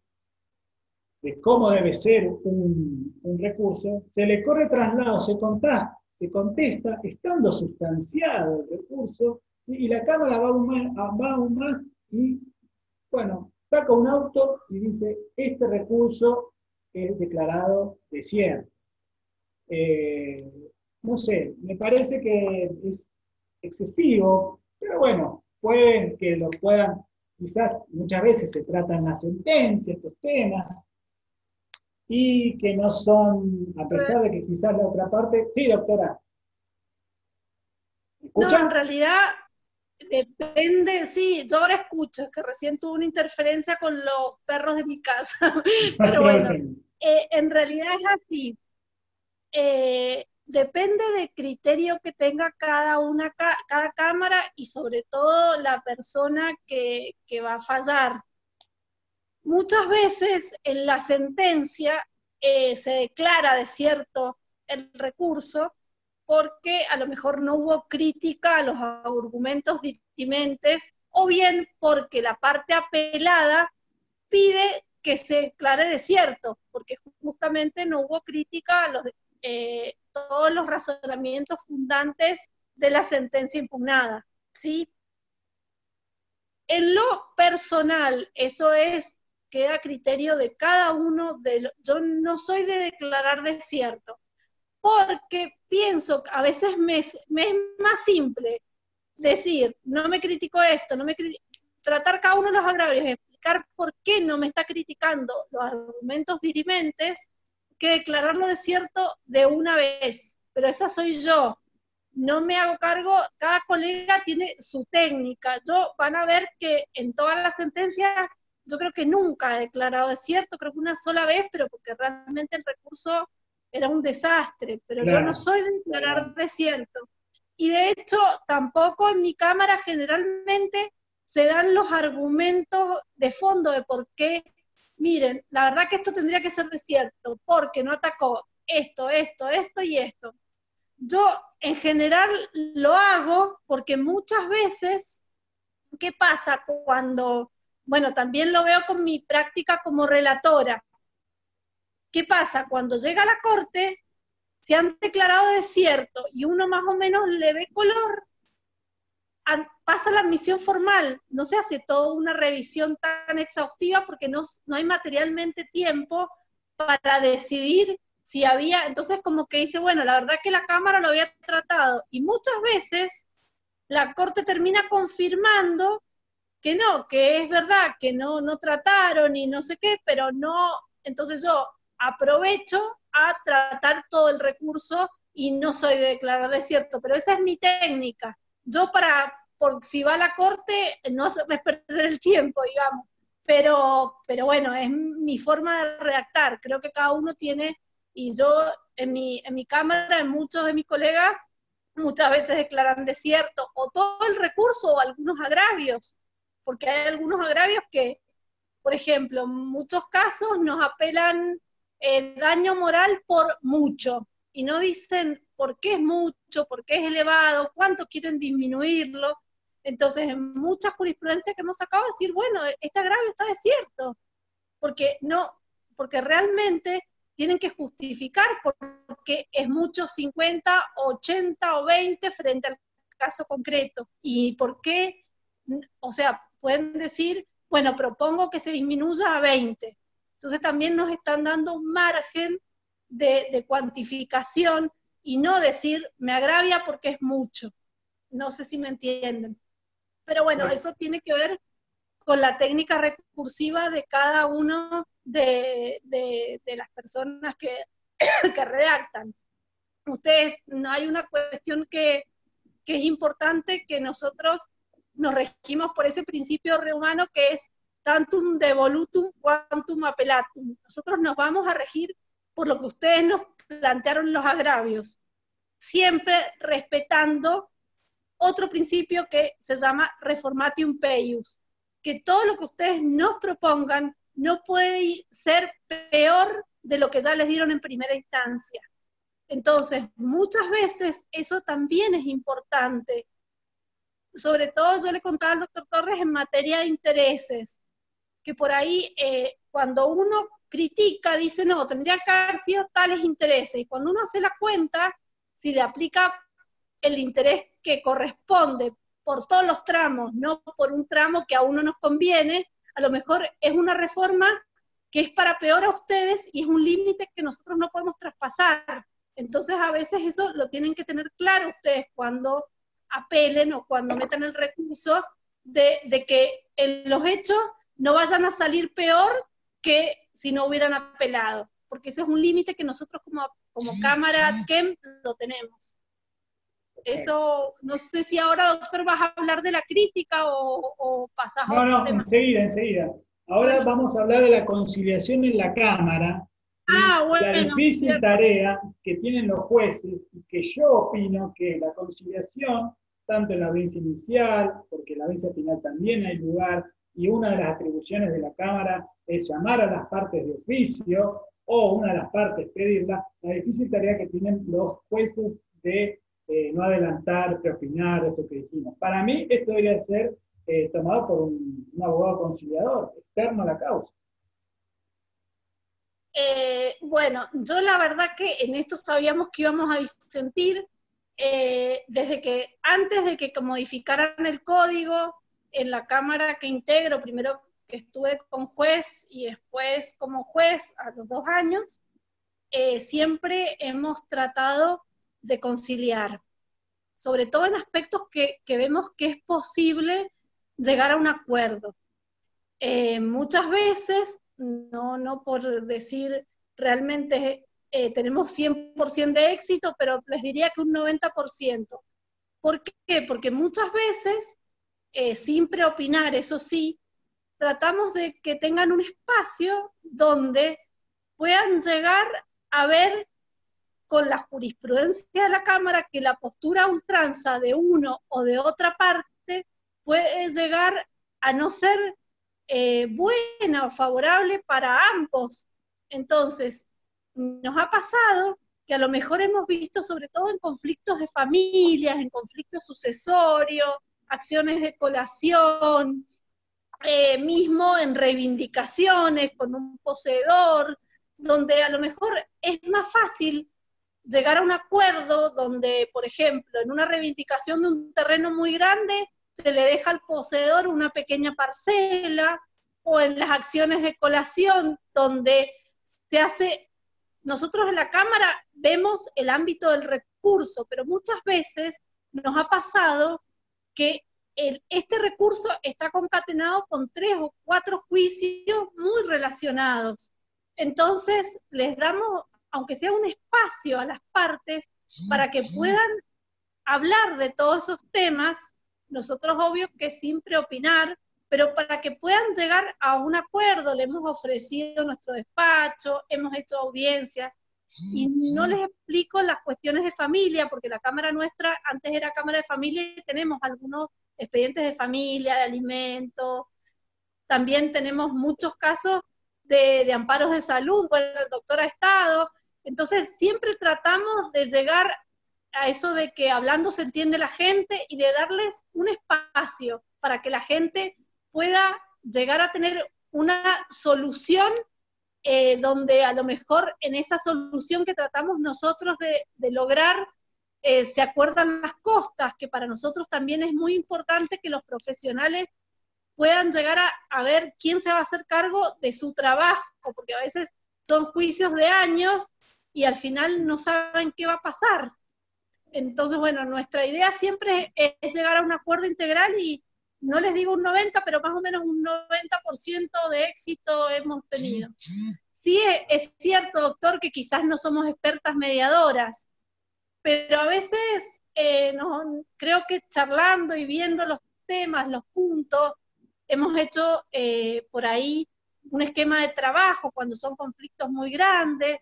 de cómo debe ser un recurso, se le corre traslado, se contesta, estando sustanciado el recurso, y la Cámara va aún más y, bueno, saca un auto y dice, este recurso es declarado desierto. No sé, me parece que es excesivo, pero bueno, pueden que lo puedan, quizás muchas veces se tratan las sentencias, estos temas, y que no son, a pesar de que quizás la otra parte, sí, doctora. ¿Escucha? No, en realidad depende, sí, yo ahora escucho, que recién tuve una interferencia con los perros de mi casa, pero bueno, en realidad es así. Depende del criterio que tenga cada Cámara y sobre todo la persona que va a fallar. Muchas veces en la sentencia se declara desierto el recurso porque a lo mejor no hubo crítica a los argumentos dirimentes o bien porque la parte apelada pide que se declare desierto, porque justamente no hubo crítica a todos los razonamientos fundantes de la sentencia impugnada, ¿sí? En lo personal, eso queda a criterio de cada uno. Yo no soy de declarar desierto, porque pienso que a veces me es más simple decir, no me critico esto, tratar cada uno de los agravios, explicar por qué no me está criticando los argumentos dirimentes, que declararlo desierto de una vez. Pero esa soy yo. No me hago cargo, cada colega tiene su técnica. Van a ver que en todas las sentencias, yo creo que nunca he declarado desierto, creo que una sola vez, pero porque realmente el recurso era un desastre, pero claro, yo no soy de declarar desierto. Y de hecho, tampoco en mi Cámara generalmente se dan los argumentos de fondo de por qué, miren, la verdad que esto tendría que ser desierto, porque no atacó esto, esto, esto y esto. Yo en general lo hago porque muchas veces, ¿qué pasa cuando, bueno, también lo veo con mi práctica como relatora? ¿Qué pasa? Cuando llega a la corte, si han declarado desierto y uno más o menos le ve color, pasa la admisión formal, no se hace toda una revisión tan exhaustiva porque no hay materialmente tiempo para decidir si había, entonces como que dice, bueno, la verdad que la Cámara lo había tratado, y muchas veces la Corte termina confirmando que no, que es verdad, que no trataron y no sé qué, pero no, entonces yo aprovecho a tratar todo el recurso y no soy de declarar desierto, pero esa es mi técnica. Yo por si va a la Corte, no es perder el tiempo, digamos, pero bueno, es mi forma de redactar, creo que cada uno tiene, y yo en mi Cámara, en muchos de mis colegas, muchas veces declaran desierto, o todo el recurso, o algunos agravios, porque hay algunos agravios que, por ejemplo, en muchos casos nos apelan daño moral por mucho, y no dicen por qué es mucho, por qué es elevado, cuánto quieren disminuirlo. Entonces, en muchas jurisprudencias que hemos sacado, decir, bueno, este agravio está desierto, porque realmente tienen que justificar porque es mucho 50, 80 o 20 frente al caso concreto. Y por qué, o sea, pueden decir, bueno, propongo que se disminuya a 20. Entonces también nos están dando un margen de cuantificación y no decir, me agravia porque es mucho. No sé si me entienden. Pero bueno, eso tiene que ver con la técnica recursiva de cada uno de las personas que redactan. Ustedes, no hay una cuestión que es importante, que nosotros nos regimos por ese principio rehumano que es tantum devolutum quantum appellatum. Nosotros nos vamos a regir por lo que ustedes nos plantearon los agravios, siempre respetando otro principio que se llama reformatium peius, que todo lo que ustedes nos propongan no puede ser peor de lo que ya les dieron en primera instancia. Entonces, muchas veces eso también es importante. Sobre todo, yo le contaba al doctor Torres en materia de intereses, que por ahí cuando uno critica, dice, no, tendría que haber sido tales intereses, y cuando uno hace la cuenta, si le aplica el interés que corresponde por todos los tramos, no por un tramo que a uno nos conviene, a lo mejor es una reforma que es para peor a ustedes y es un límite que nosotros no podemos traspasar. Entonces a veces eso lo tienen que tener claro ustedes cuando apelen o cuando metan el recurso de que los hechos no vayan a salir peor que si no hubieran apelado, porque ese es un límite que nosotros como Cámara KEM lo tenemos. Eso, no sé si ahora, doctor, vas a hablar de la crítica o pasás a otro tema. Enseguida. Ahora vamos a hablar de la conciliación en la Cámara, la difícil tarea que tienen los jueces, y que yo opino que la conciliación, tanto en la audiencia inicial, porque en la audiencia final también hay lugar, y una de las atribuciones de la Cámara es llamar a las partes de oficio, o una de las partes pedirla, la difícil tarea que tienen los jueces de no adelantar, preopinar, esto que dijimos. Para mí, esto debería ser tomado por un abogado conciliador, externo a la causa. Bueno, yo la verdad que en esto sabíamos que íbamos a disentir antes de que modificaran el código en la Cámara que integro, primero que estuve con juez y después como juez a los 2 años, siempre hemos tratado de conciliar, sobre todo en aspectos que vemos que es posible llegar a un acuerdo. Muchas veces, no por decir realmente tenemos 100% de éxito, pero les diría que un 90%. ¿Por qué? Porque muchas veces, sin preopinar, eso sí, tratamos de que tengan un espacio donde puedan llegar a ver con la jurisprudencia de la Cámara que la postura a ultranza de uno o de otra parte puede llegar a no ser buena o favorable para ambos. Entonces, nos ha pasado que a lo mejor hemos visto, sobre todo en conflictos de familias, en conflictos sucesorios, acciones de colación, mismo en reivindicaciones con un poseedor, donde a lo mejor es más fácil llegar a un acuerdo donde, por ejemplo, en una reivindicación de un terreno muy grande, se le deja al poseedor una pequeña parcela, o en las acciones de colación, donde se hace, nosotros en la Cámara vemos el ámbito del recurso, pero muchas veces nos ha pasado que este recurso está concatenado con 3 o 4 juicios muy relacionados. Entonces, les damos, aunque sea un espacio a las partes, para que puedan hablar de todos esos temas, nosotros obvio que sin preopinar, pero para que puedan llegar a un acuerdo. Le hemos ofrecido nuestro despacho, hemos hecho audiencias, y no les explico las cuestiones de familia, porque la Cámara nuestra antes era Cámara de Familia, y tenemos algunos expedientes de familia, de alimentos, también tenemos muchos casos de amparos de salud, bueno, el doctor ha estado, entonces siempre tratamos de llegar a eso de que hablando se entiende la gente, y de darles un espacio para que la gente pueda llegar a tener una solución, donde a lo mejor en esa solución que tratamos nosotros de lograr, se acuerdan las costas, que para nosotros también es muy importante que los profesionales puedan llegar a ver quién se va a hacer cargo de su trabajo, porque a veces son juicios de años y al final no saben qué va a pasar. Entonces, bueno, nuestra idea siempre es llegar a un acuerdo integral, y no les digo un 90, pero más o menos un 90% de éxito hemos tenido. Sí, es cierto, doctor, que quizás no somos expertas mediadoras, pero a veces creo que charlando y viendo los temas, los puntos, hemos hecho por ahí un esquema de trabajo cuando son conflictos muy grandes,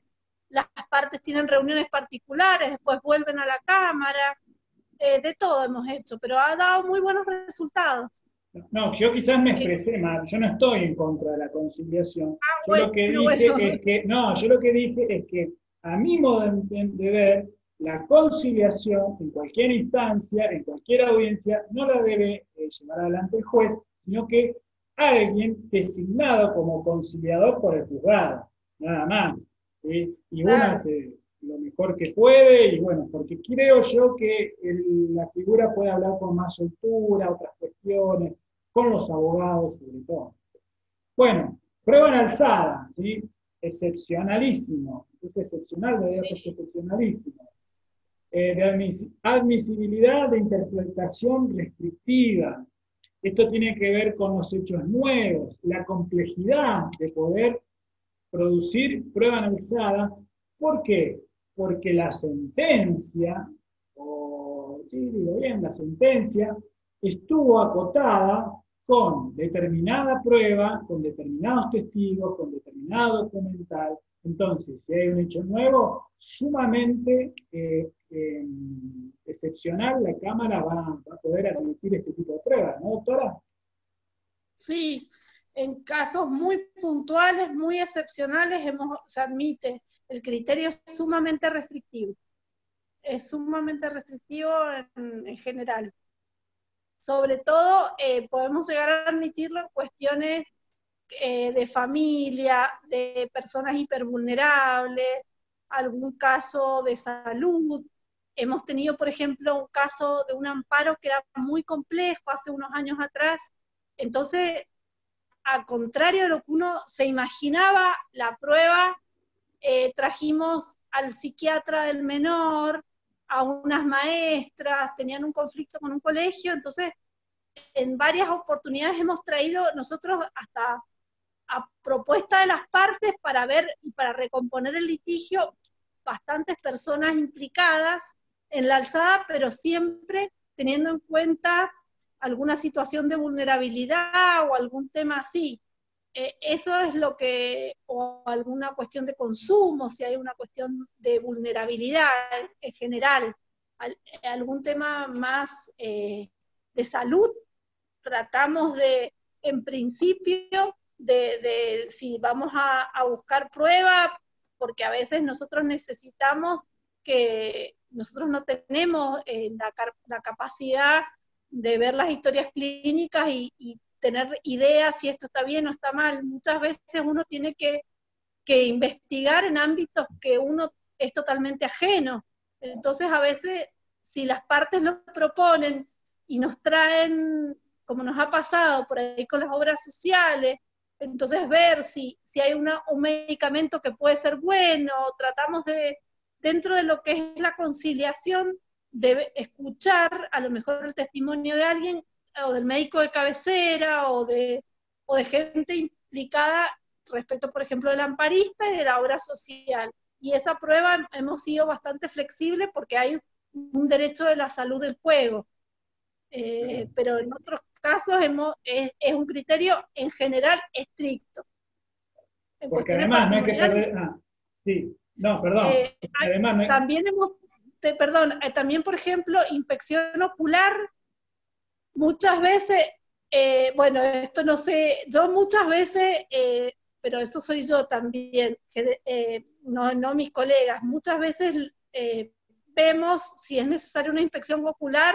las partes tienen reuniones particulares, después vuelven a la Cámara, de todo hemos hecho, pero ha dado muy buenos resultados. No, yo quizás me expresé mal, yo no estoy en contra de la conciliación. Yo lo que dije es que, a mi modo de ver, la conciliación en cualquier instancia, en cualquier audiencia, no la debe llevar adelante el juez, sino que alguien designado como conciliador por el juzgado, nada más. ¿Sí? Y uno hace lo mejor que puede, y bueno, porque creo yo que la figura puede hablar con más soltura, otras cuestiones, con los abogados sobre todo. Bueno, prueba en alzada, ¿sí? Excepcionalísimo, es excepcional, de excepcionalísimo. De admisibilidad de interpretación restrictiva. Esto tiene que ver con los hechos nuevos, la complejidad de poder producir prueba en alzada. ¿Por qué? Porque la sentencia, la sentencia estuvo acotada con determinada prueba, con determinados testigos, con determinado documental. Entonces, si hay un hecho nuevo, sumamente excepcional, la Cámara va a poder admitir este tipo de pruebas, ¿no, doctora? Sí, en casos muy puntuales, muy excepcionales, se admite. El criterio es sumamente restrictivo. Es sumamente restrictivo en general. Sobre todo, podemos llegar a admitirlo en cuestiones de familia, de personas hipervulnerables, algún caso de salud. Hemos tenido, por ejemplo, un caso de un amparo que era muy complejo hace unos años atrás. Entonces, al contrario de lo que uno se imaginaba, la prueba, trajimos al psiquiatra del menor, a unas maestras, tenían un conflicto con un colegio, entonces en varias oportunidades hemos traído nosotros hasta a propuesta de las partes para ver y para recomponer el litigio, bastantes personas implicadas en la alzada, pero siempre teniendo en cuenta alguna situación de vulnerabilidad o algún tema así. Eso es lo que, o alguna cuestión de consumo, si hay una cuestión de vulnerabilidad en general, algún tema más de salud, tratamos de, en principio, de si vamos a buscar prueba, porque a veces nosotros necesitamos que, nosotros no tenemos la capacidad de ver las historias clínicas y tener ideas si esto está bien o está mal. Muchas veces uno tiene que investigar en ámbitos que uno es totalmente ajeno. Entonces a veces, si las partes lo proponen y nos traen, como nos ha pasado por ahí con las obras sociales, entonces ver si hay un medicamento que puede ser bueno, tratamos de, dentro de lo que es la conciliación, de escuchar a lo mejor el testimonio de alguien, o del médico de cabecera, o de gente implicada respecto, por ejemplo, del amparista y de la obra social. Y esa prueba hemos sido bastante flexibles porque hay un derecho de la salud del juego. Pero en otros casos es un criterio en general estricto. Porque además no hay que perder... sí, no, perdón. Además, no hay... También también, por ejemplo, inspección ocular, muchas veces, bueno, esto no sé, yo muchas veces, pero eso soy yo también, no mis colegas, muchas veces vemos si es necesaria una inspección ocular,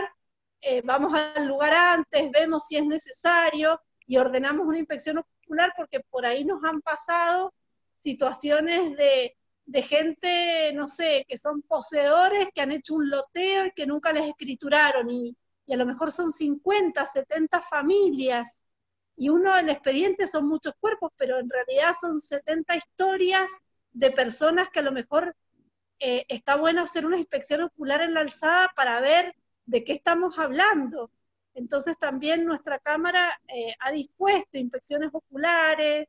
vamos al lugar antes, vemos si es necesario y ordenamos una inspección ocular porque por ahí nos han pasado situaciones de gente, no sé, que son poseedores, que han hecho un loteo y que nunca les escrituraron, y a lo mejor son 50, 70 familias, y uno del expediente son muchos cuerpos, pero en realidad son 70 historias de personas que a lo mejor está bueno hacer una inspección ocular en la alzada para ver de qué estamos hablando. Entonces también nuestra Cámara ha dispuesto inspecciones oculares.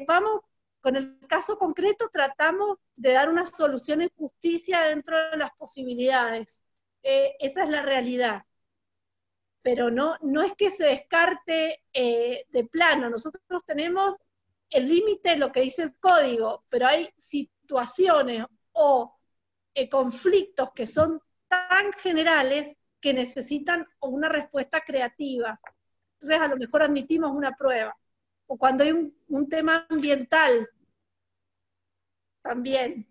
Vamos, con el caso concreto tratamos de dar una solución en justicia dentro de las posibilidades. Esa es la realidad. Pero no es que se descarte de plano. Nosotros tenemos el límite, lo que dice el código, pero hay situaciones o conflictos que son tan generales que necesitan una respuesta creativa. Entonces a lo mejor admitimos una prueba. O cuando hay un tema ambiental, también.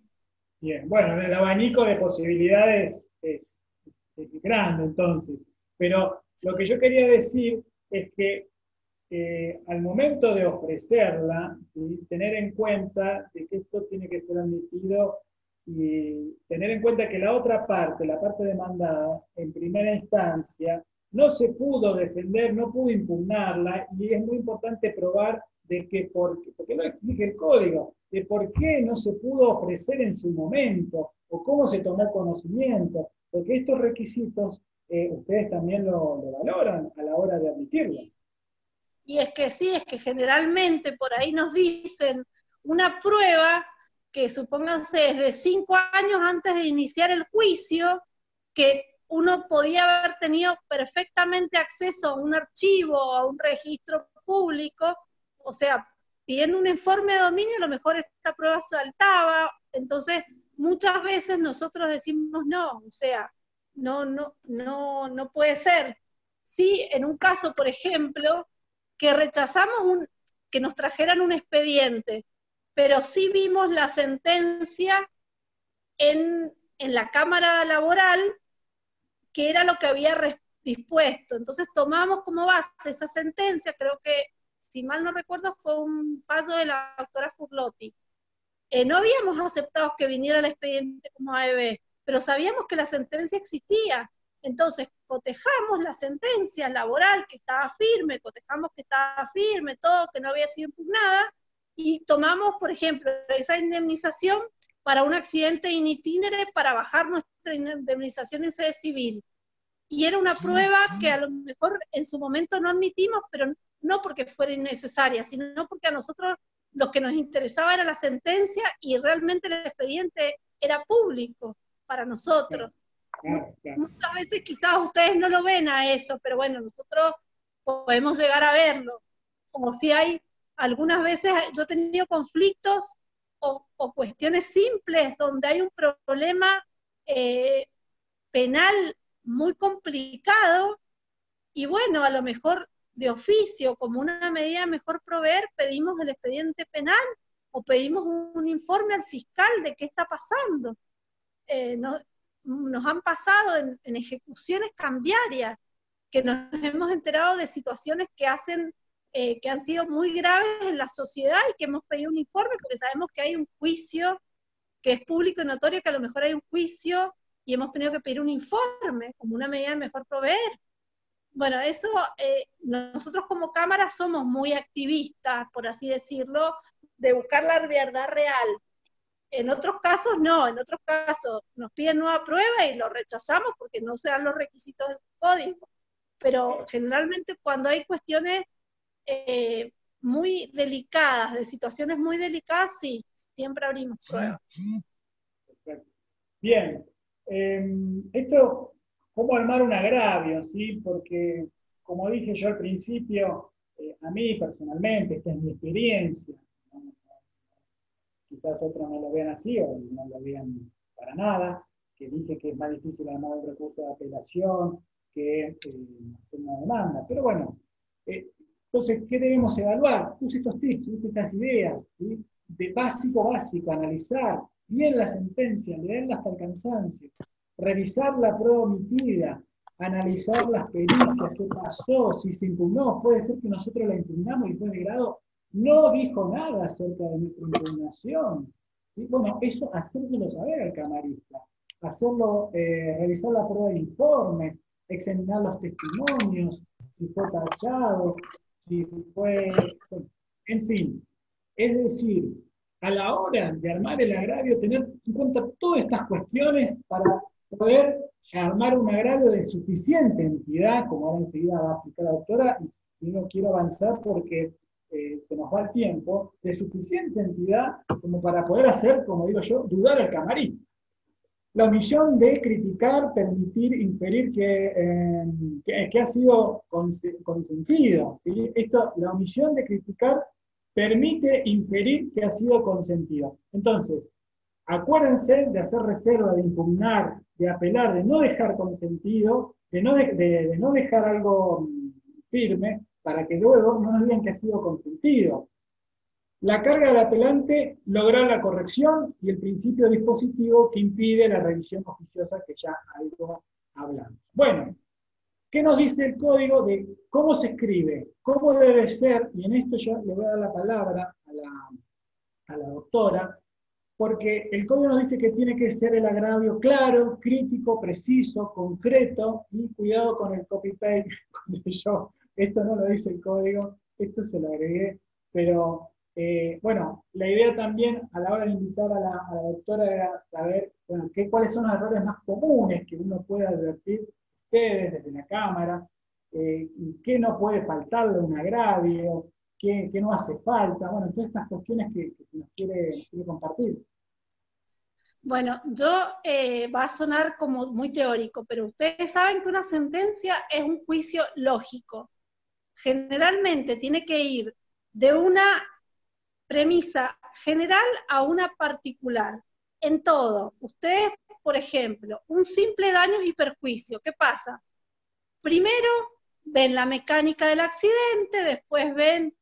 Bien, bueno, el abanico de posibilidades es grande entonces. Pero lo que yo quería decir es que al momento de ofrecerla, ¿sí?, tener en cuenta de que esto tiene que ser admitido y tener en cuenta que la otra parte, la parte demandada, en primera instancia, no se pudo defender, no pudo impugnarla, y es muy importante probar de que porque no exige el código, de por qué no se pudo ofrecer en su momento, o cómo se tomó conocimiento, porque estos requisitos ustedes también lo valoran a la hora de admitirlo. Y es que sí, es que generalmente por ahí nos dicen una prueba que supónganse es de 5 años antes de iniciar el juicio, que uno podía haber tenido perfectamente acceso a un archivo, a un registro público, o sea, pidiendo un informe de dominio, a lo mejor esta prueba saltaba. Entonces muchas veces nosotros decimos no, o sea, no puede ser. Sí, en un caso, por ejemplo, que rechazamos que nos trajeran un expediente, pero sí vimos la sentencia en la Cámara Laboral, que era lo que había dispuesto. Entonces tomamos como base esa sentencia, creo que, si mal no recuerdo, fue un fallo de la doctora Furlotti. No habíamos aceptado que viniera el expediente como AEB, pero sabíamos que la sentencia existía. Entonces cotejamos la sentencia laboral que estaba firme, cotejamos que estaba firme, todo, que no había sido impugnada, y tomamos, por ejemplo, esa indemnización para un accidente in itinere para bajar nuestra indemnización en sede civil. Y era una prueba que a lo mejor en su momento no admitimos, pero no porque fuera innecesaria, sino porque a nosotros lo que nos interesaba era la sentencia, y realmente el expediente era público para nosotros. Claro. Muchas veces quizás ustedes no lo ven a eso, pero bueno, nosotros podemos llegar a verlo. Como si hay, algunas veces yo he tenido conflictos o cuestiones simples donde hay un problema penal muy complicado, y bueno, a lo mejor de oficio, como una medida mejor proveer, pedimos el expediente penal o pedimos un informe al fiscal de qué está pasando. Nos han pasado en ejecuciones cambiarias, que nos hemos enterado de situaciones que han sido muy graves en la sociedad, y que hemos pedido un informe porque sabemos que hay un juicio que es público y notorio que a lo mejor hay un juicio y hemos tenido que pedir un informe como una medida de mejor proveer. Bueno, eso, nosotros como Cámara somos muy activistas, por así decirlo, de buscar la verdad real. En otros casos no, en otros casos nos piden nueva prueba y lo rechazamos porque no se dan los requisitos del código. Pero generalmente cuando hay cuestiones muy delicadas, de situaciones muy delicadas, sí, siempre abrimos pruebas. Perfecto. Bien, esto, ¿cómo armar un agravio? ¿Sí? Porque, como dije yo al principio, a mí personalmente, esta es mi experiencia, ¿no? Quizás otros no lo vean así o no lo vean para nada, que dije que es más difícil armar un recurso de apelación que hacer una demanda. Pero bueno, entonces, ¿qué debemos evaluar? Puse estos tips, puse estas ideas, ¿sí? De básico, analizar bien la sentencia, leerla hasta el cansancio, revisar la prueba omitida, analizar las pericias, qué pasó, si se impugnó, puede ser que nosotros la impugnamos y el juez de grado no dijo nada acerca de nuestra impugnación. ¿Sí? Bueno, eso hacérselo saber al camarista, hacerlo, revisar la prueba de informes, examinar los testimonios, si fue tachado, si fue, en fin. Es decir, a la hora de armar el agravio, tener en cuenta todas estas cuestiones para poder armar un agravio de suficiente entidad, como ahora enseguida va a explicar la doctora, y no quiero avanzar porque se nos va el tiempo, de suficiente entidad como para poder hacer, como digo yo, dudar al camarista. La omisión de criticar, permitir, inferir que ha sido consentido. ¿Sí? La omisión de criticar permite inferir que ha sido consentido. Entonces, acuérdense de hacer reserva, de impugnar, de apelar, de no dejar consentido, de no dejar algo firme, para que luego no nos digan que ha sido consentido. La carga del apelante logra la corrección y el principio dispositivo que impide la revisión oficiosa que ya algo hablamos. Bueno, ¿qué nos dice el código de cómo se escribe? ¿Cómo debe ser? Y en esto yo le voy a dar la palabra a la doctora, porque el código nos dice que tiene que ser el agravio claro, crítico, preciso, concreto, y cuidado con el copy-paste. Esto no lo dice el código, esto se lo agregué, pero bueno, la idea también a la hora de invitar a la doctora era saber, bueno, cuáles son los errores más comunes que uno puede advertir ustedes desde la cámara, qué no puede faltarle un agravio, qué no hace falta, bueno, todas estas cuestiones que se nos quiere compartir. Bueno, va a sonar como muy teórico, pero ustedes saben que una sentencia es un juicio lógico. Generalmente tiene que ir de una premisa general a una particular. En todo, ustedes, por ejemplo, un simple daño y perjuicio, ¿qué pasa? Primero ven la mecánica del accidente, después ven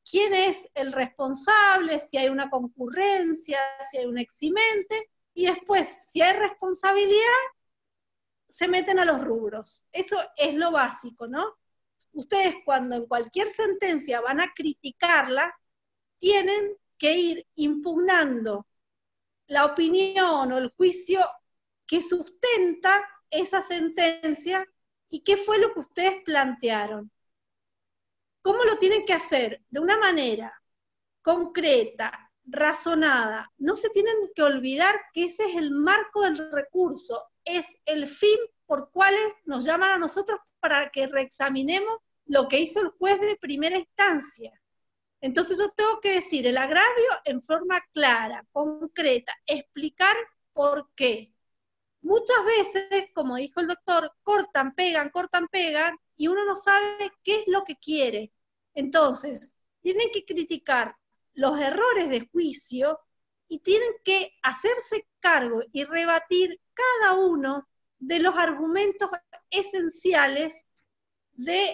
quién es el responsable, si hay una concurrencia, si hay un eximente, y después, si hay responsabilidad, se meten a los rubros. Eso es lo básico, ¿no? Ustedes cuando en cualquier sentencia van a criticarla, tienen que ir impugnando la opinión o el juicio que sustenta esa sentencia y qué fue lo que ustedes plantearon. ¿Cómo lo tienen que hacer? De una manera concreta, razonada. No se tienen que olvidar que ese es el marco del recurso, es el fin por cual nos llaman a nosotros para que reexaminemos lo que hizo el juez de primera instancia. Entonces yo tengo que decir el agravio en forma clara, concreta, explicar por qué. Muchas veces, como dijo el doctor, cortan, pegan, y uno no sabe qué es lo que quiere. Entonces, tienen que criticar los errores de juicio y tienen que hacerse cargo y rebatir cada uno de los argumentos esenciales del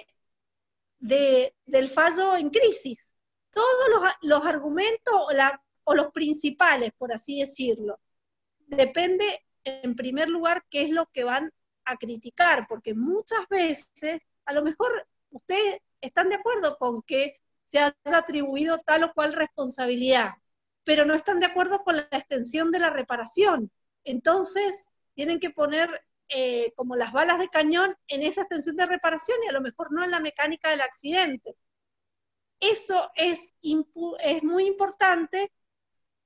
fallo en crisis. Todos los argumentos o los principales, por así decirlo. Depende, en primer lugar, qué es lo que van a criticar, porque muchas veces, a lo mejor ustedes están de acuerdo con que se haya atribuido tal o cual responsabilidad, pero no están de acuerdo con la extensión de la reparación. Entonces, tienen que poner como las balas de cañón en esa extensión de reparación y a lo mejor no en la mecánica del accidente. Eso es muy importante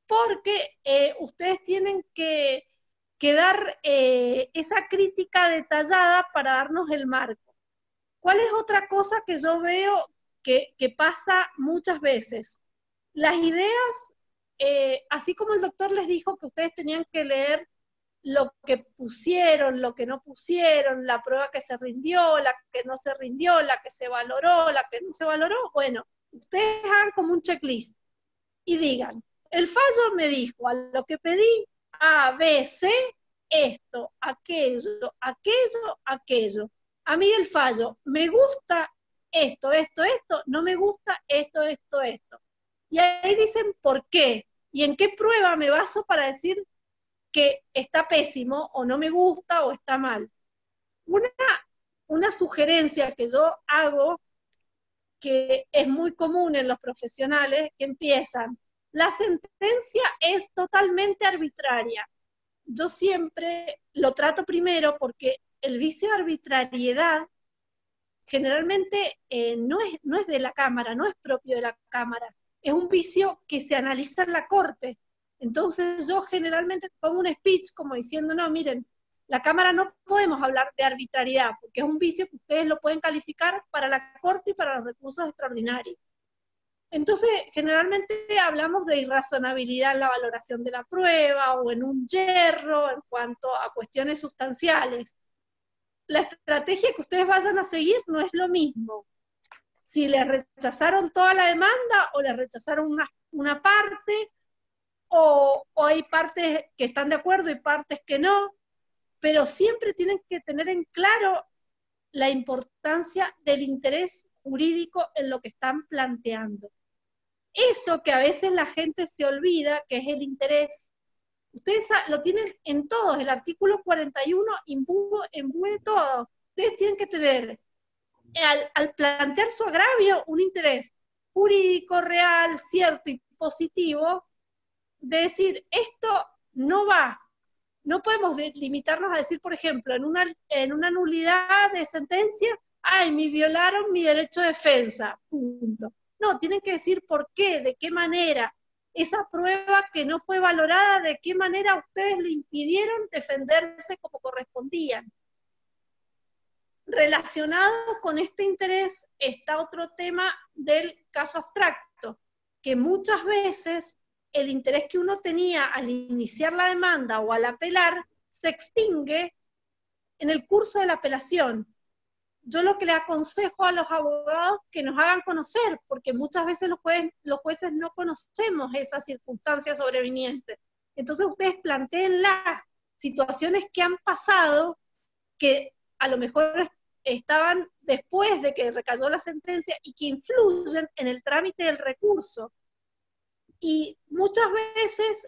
porque ustedes tienen que dar esa crítica detallada para darnos el marco. ¿Cuál es otra cosa que yo veo que pasa muchas veces? Las ideas, así como el doctor les dijo que ustedes tenían que leer lo que pusieron, lo que no pusieron, la prueba que se rindió, la que no se rindió, la que se valoró, la que no se valoró, bueno, ustedes hagan como un checklist y digan, el fallo me dijo a lo que pedí A, B, C, esto, aquello, aquello, aquello. A mí el fallo, me gusta esto, no me gusta esto, esto. Y ahí dicen por qué, y en qué prueba me baso para decir que está pésimo, o no me gusta, o está mal. Una sugerencia que yo hago, que es muy común en los profesionales, que empiezan, la sentencia es totalmente arbitraria. Yo siempre lo trato primero porque el vicio de arbitrariedad generalmente no es de la Cámara, no es propio de la Cámara, es un vicio que se analiza en la Corte. Entonces yo generalmente pongo un speech como diciendo, no, miren, la Cámara no podemos hablar de arbitrariedad, porque es un vicio que ustedes lo pueden calificar para la Corte y para los recursos extraordinarios. Entonces, generalmente hablamos de irrazonabilidad en la valoración de la prueba, o en un yerro en cuanto a cuestiones sustanciales. La estrategia que ustedes vayan a seguir no es lo mismo. Si les rechazaron toda la demanda, o les rechazaron una parte, o hay partes que están de acuerdo y partes que no, pero siempre tienen que tener en claro la importancia del interés jurídico en lo que están planteando. Eso que a veces la gente se olvida, que es el interés, ustedes lo tienen en todos, el artículo 41 imbuye todo. Ustedes tienen que tener, al plantear su agravio, un interés jurídico, real, cierto y positivo, de decir, esto no va. No podemos limitarnos a decir, por ejemplo, en una nulidad de sentencia, ay, me violaron mi derecho de defensa, punto. No, tienen que decir por qué, de qué manera, esa prueba que no fue valorada, de qué manera ustedes le impidieron defenderse como correspondían. Relacionado con este interés está otro tema del caso abstracto, que muchas veces el interés que uno tenía al iniciar la demanda o al apelar se extingue en el curso de la apelación. Yo lo que le aconsejo a los abogados que nos hagan conocer, porque muchas veces los jueces no conocemos esas circunstancias sobrevinientes. Entonces ustedes planteen las situaciones que han pasado, que a lo mejor estaban después de que recayó la sentencia y que influyen en el trámite del recurso. Y muchas veces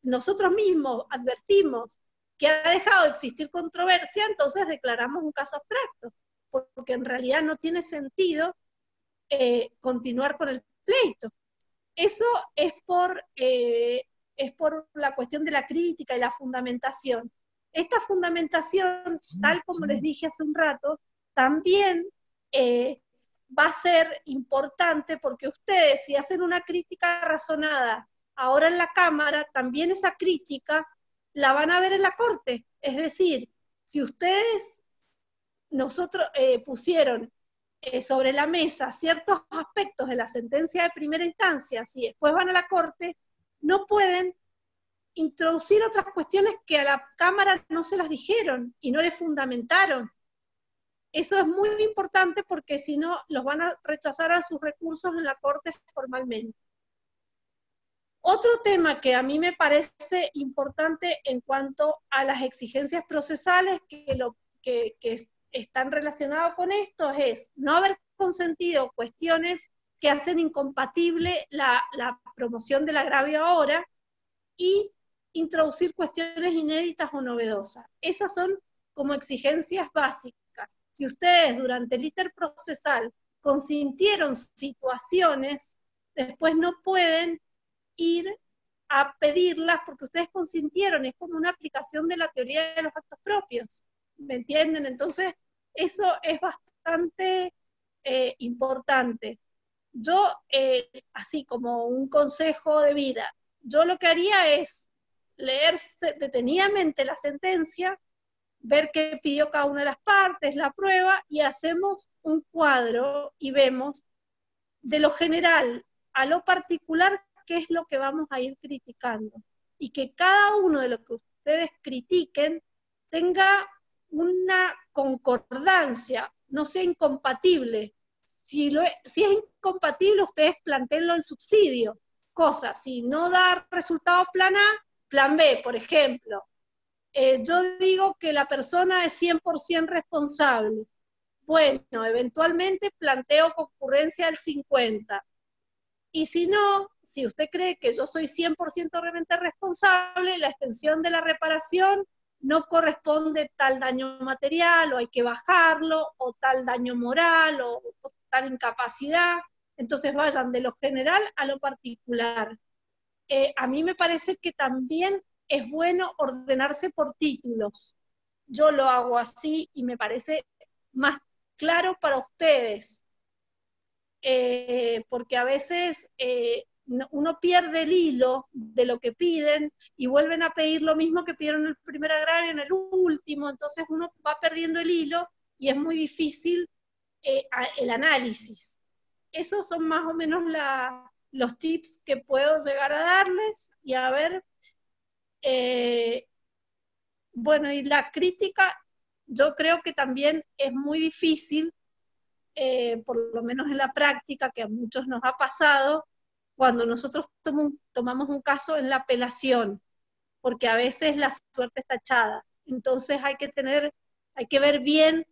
nosotros mismos advertimos que ha dejado de existir controversia, entonces declaramos un caso abstracto, porque en realidad no tiene sentido continuar con el pleito. Eso es por la cuestión de la crítica y la fundamentación. Esta fundamentación, tal como les dije hace un rato, también va a ser importante porque ustedes, si hacen una crítica razonada ahora en la Cámara, también esa crítica la van a ver en la Corte. Es decir, si ustedes pusieron sobre la mesa ciertos aspectos de la sentencia de primera instancia, si después van a la Corte, no pueden introducir otras cuestiones que a la Cámara no se las dijeron y no le fundamentaron. Eso es muy importante porque si no, los van a rechazar a sus recursos en la Corte formalmente. Otro tema que a mí me parece importante en cuanto a las exigencias procesales que están relacionadas con esto es no haber consentido cuestiones que hacen incompatible la promoción del agravio ahora y introducir cuestiones inéditas o novedosas. Esas son como exigencias básicas. Si ustedes durante el íter procesal consintieron situaciones, después no pueden ir a pedirlas porque ustedes consintieron, es como una aplicación de la teoría de los actos propios, ¿me entienden? Entonces, eso es bastante importante. Yo, así como un consejo de vida, yo lo que haría es leer detenidamente la sentencia, ver qué pidió cada una de las partes, la prueba, y hacemos un cuadro y vemos de lo general a lo particular qué es lo que vamos a ir criticando. Y que cada uno de lo que ustedes critiquen tenga una concordancia, no sea incompatible. Si es incompatible, ustedes plantéenlo en subsidio. Cosa, si no da resultado plan A, plan B, por ejemplo. Yo digo que la persona es 100% responsable. Bueno, eventualmente planteo concurrencia del 50%. Y si no, si usted cree que yo soy 100% realmente responsable, la extensión de la reparación no corresponde tal daño material, o hay que bajarlo, o tal daño moral, o tal incapacidad. Entonces vayan de lo general a lo particular. A mí me parece que también es bueno ordenarse por títulos. Yo lo hago así y me parece más claro para ustedes, porque a veces uno pierde el hilo de lo que piden y vuelven a pedir lo mismo que pidieron en el primer agrario, en el último, entonces uno va perdiendo el hilo y es muy difícil el análisis. Esos son más o menos los tips que puedo llegar a darles. Y a ver, bueno, y la crítica, yo creo que también es muy difícil, por lo menos en la práctica, que a muchos nos ha pasado, cuando nosotros tomamos un caso en la apelación, porque a veces la suerte está echada. Entonces hay que ver bien,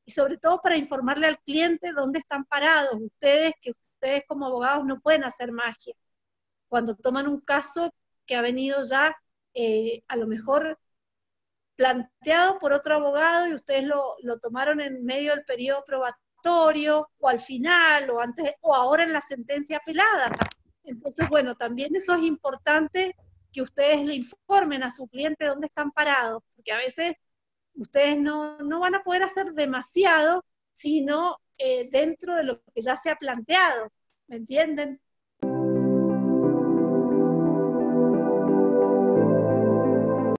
y sobre todo para informarle al cliente dónde están parados. Ustedes como abogados no pueden hacer magia. Cuando toman un caso que ha venido ya a lo mejor planteado por otro abogado y ustedes lo tomaron en medio del periodo probatorio, o al final, o antes, o ahora en la sentencia apelada. Entonces, bueno, también eso es importante, que ustedes le informen a su cliente dónde están parados, porque a veces ustedes no van a poder hacer demasiado, sino dentro de lo que ya se ha planteado, ¿me entienden?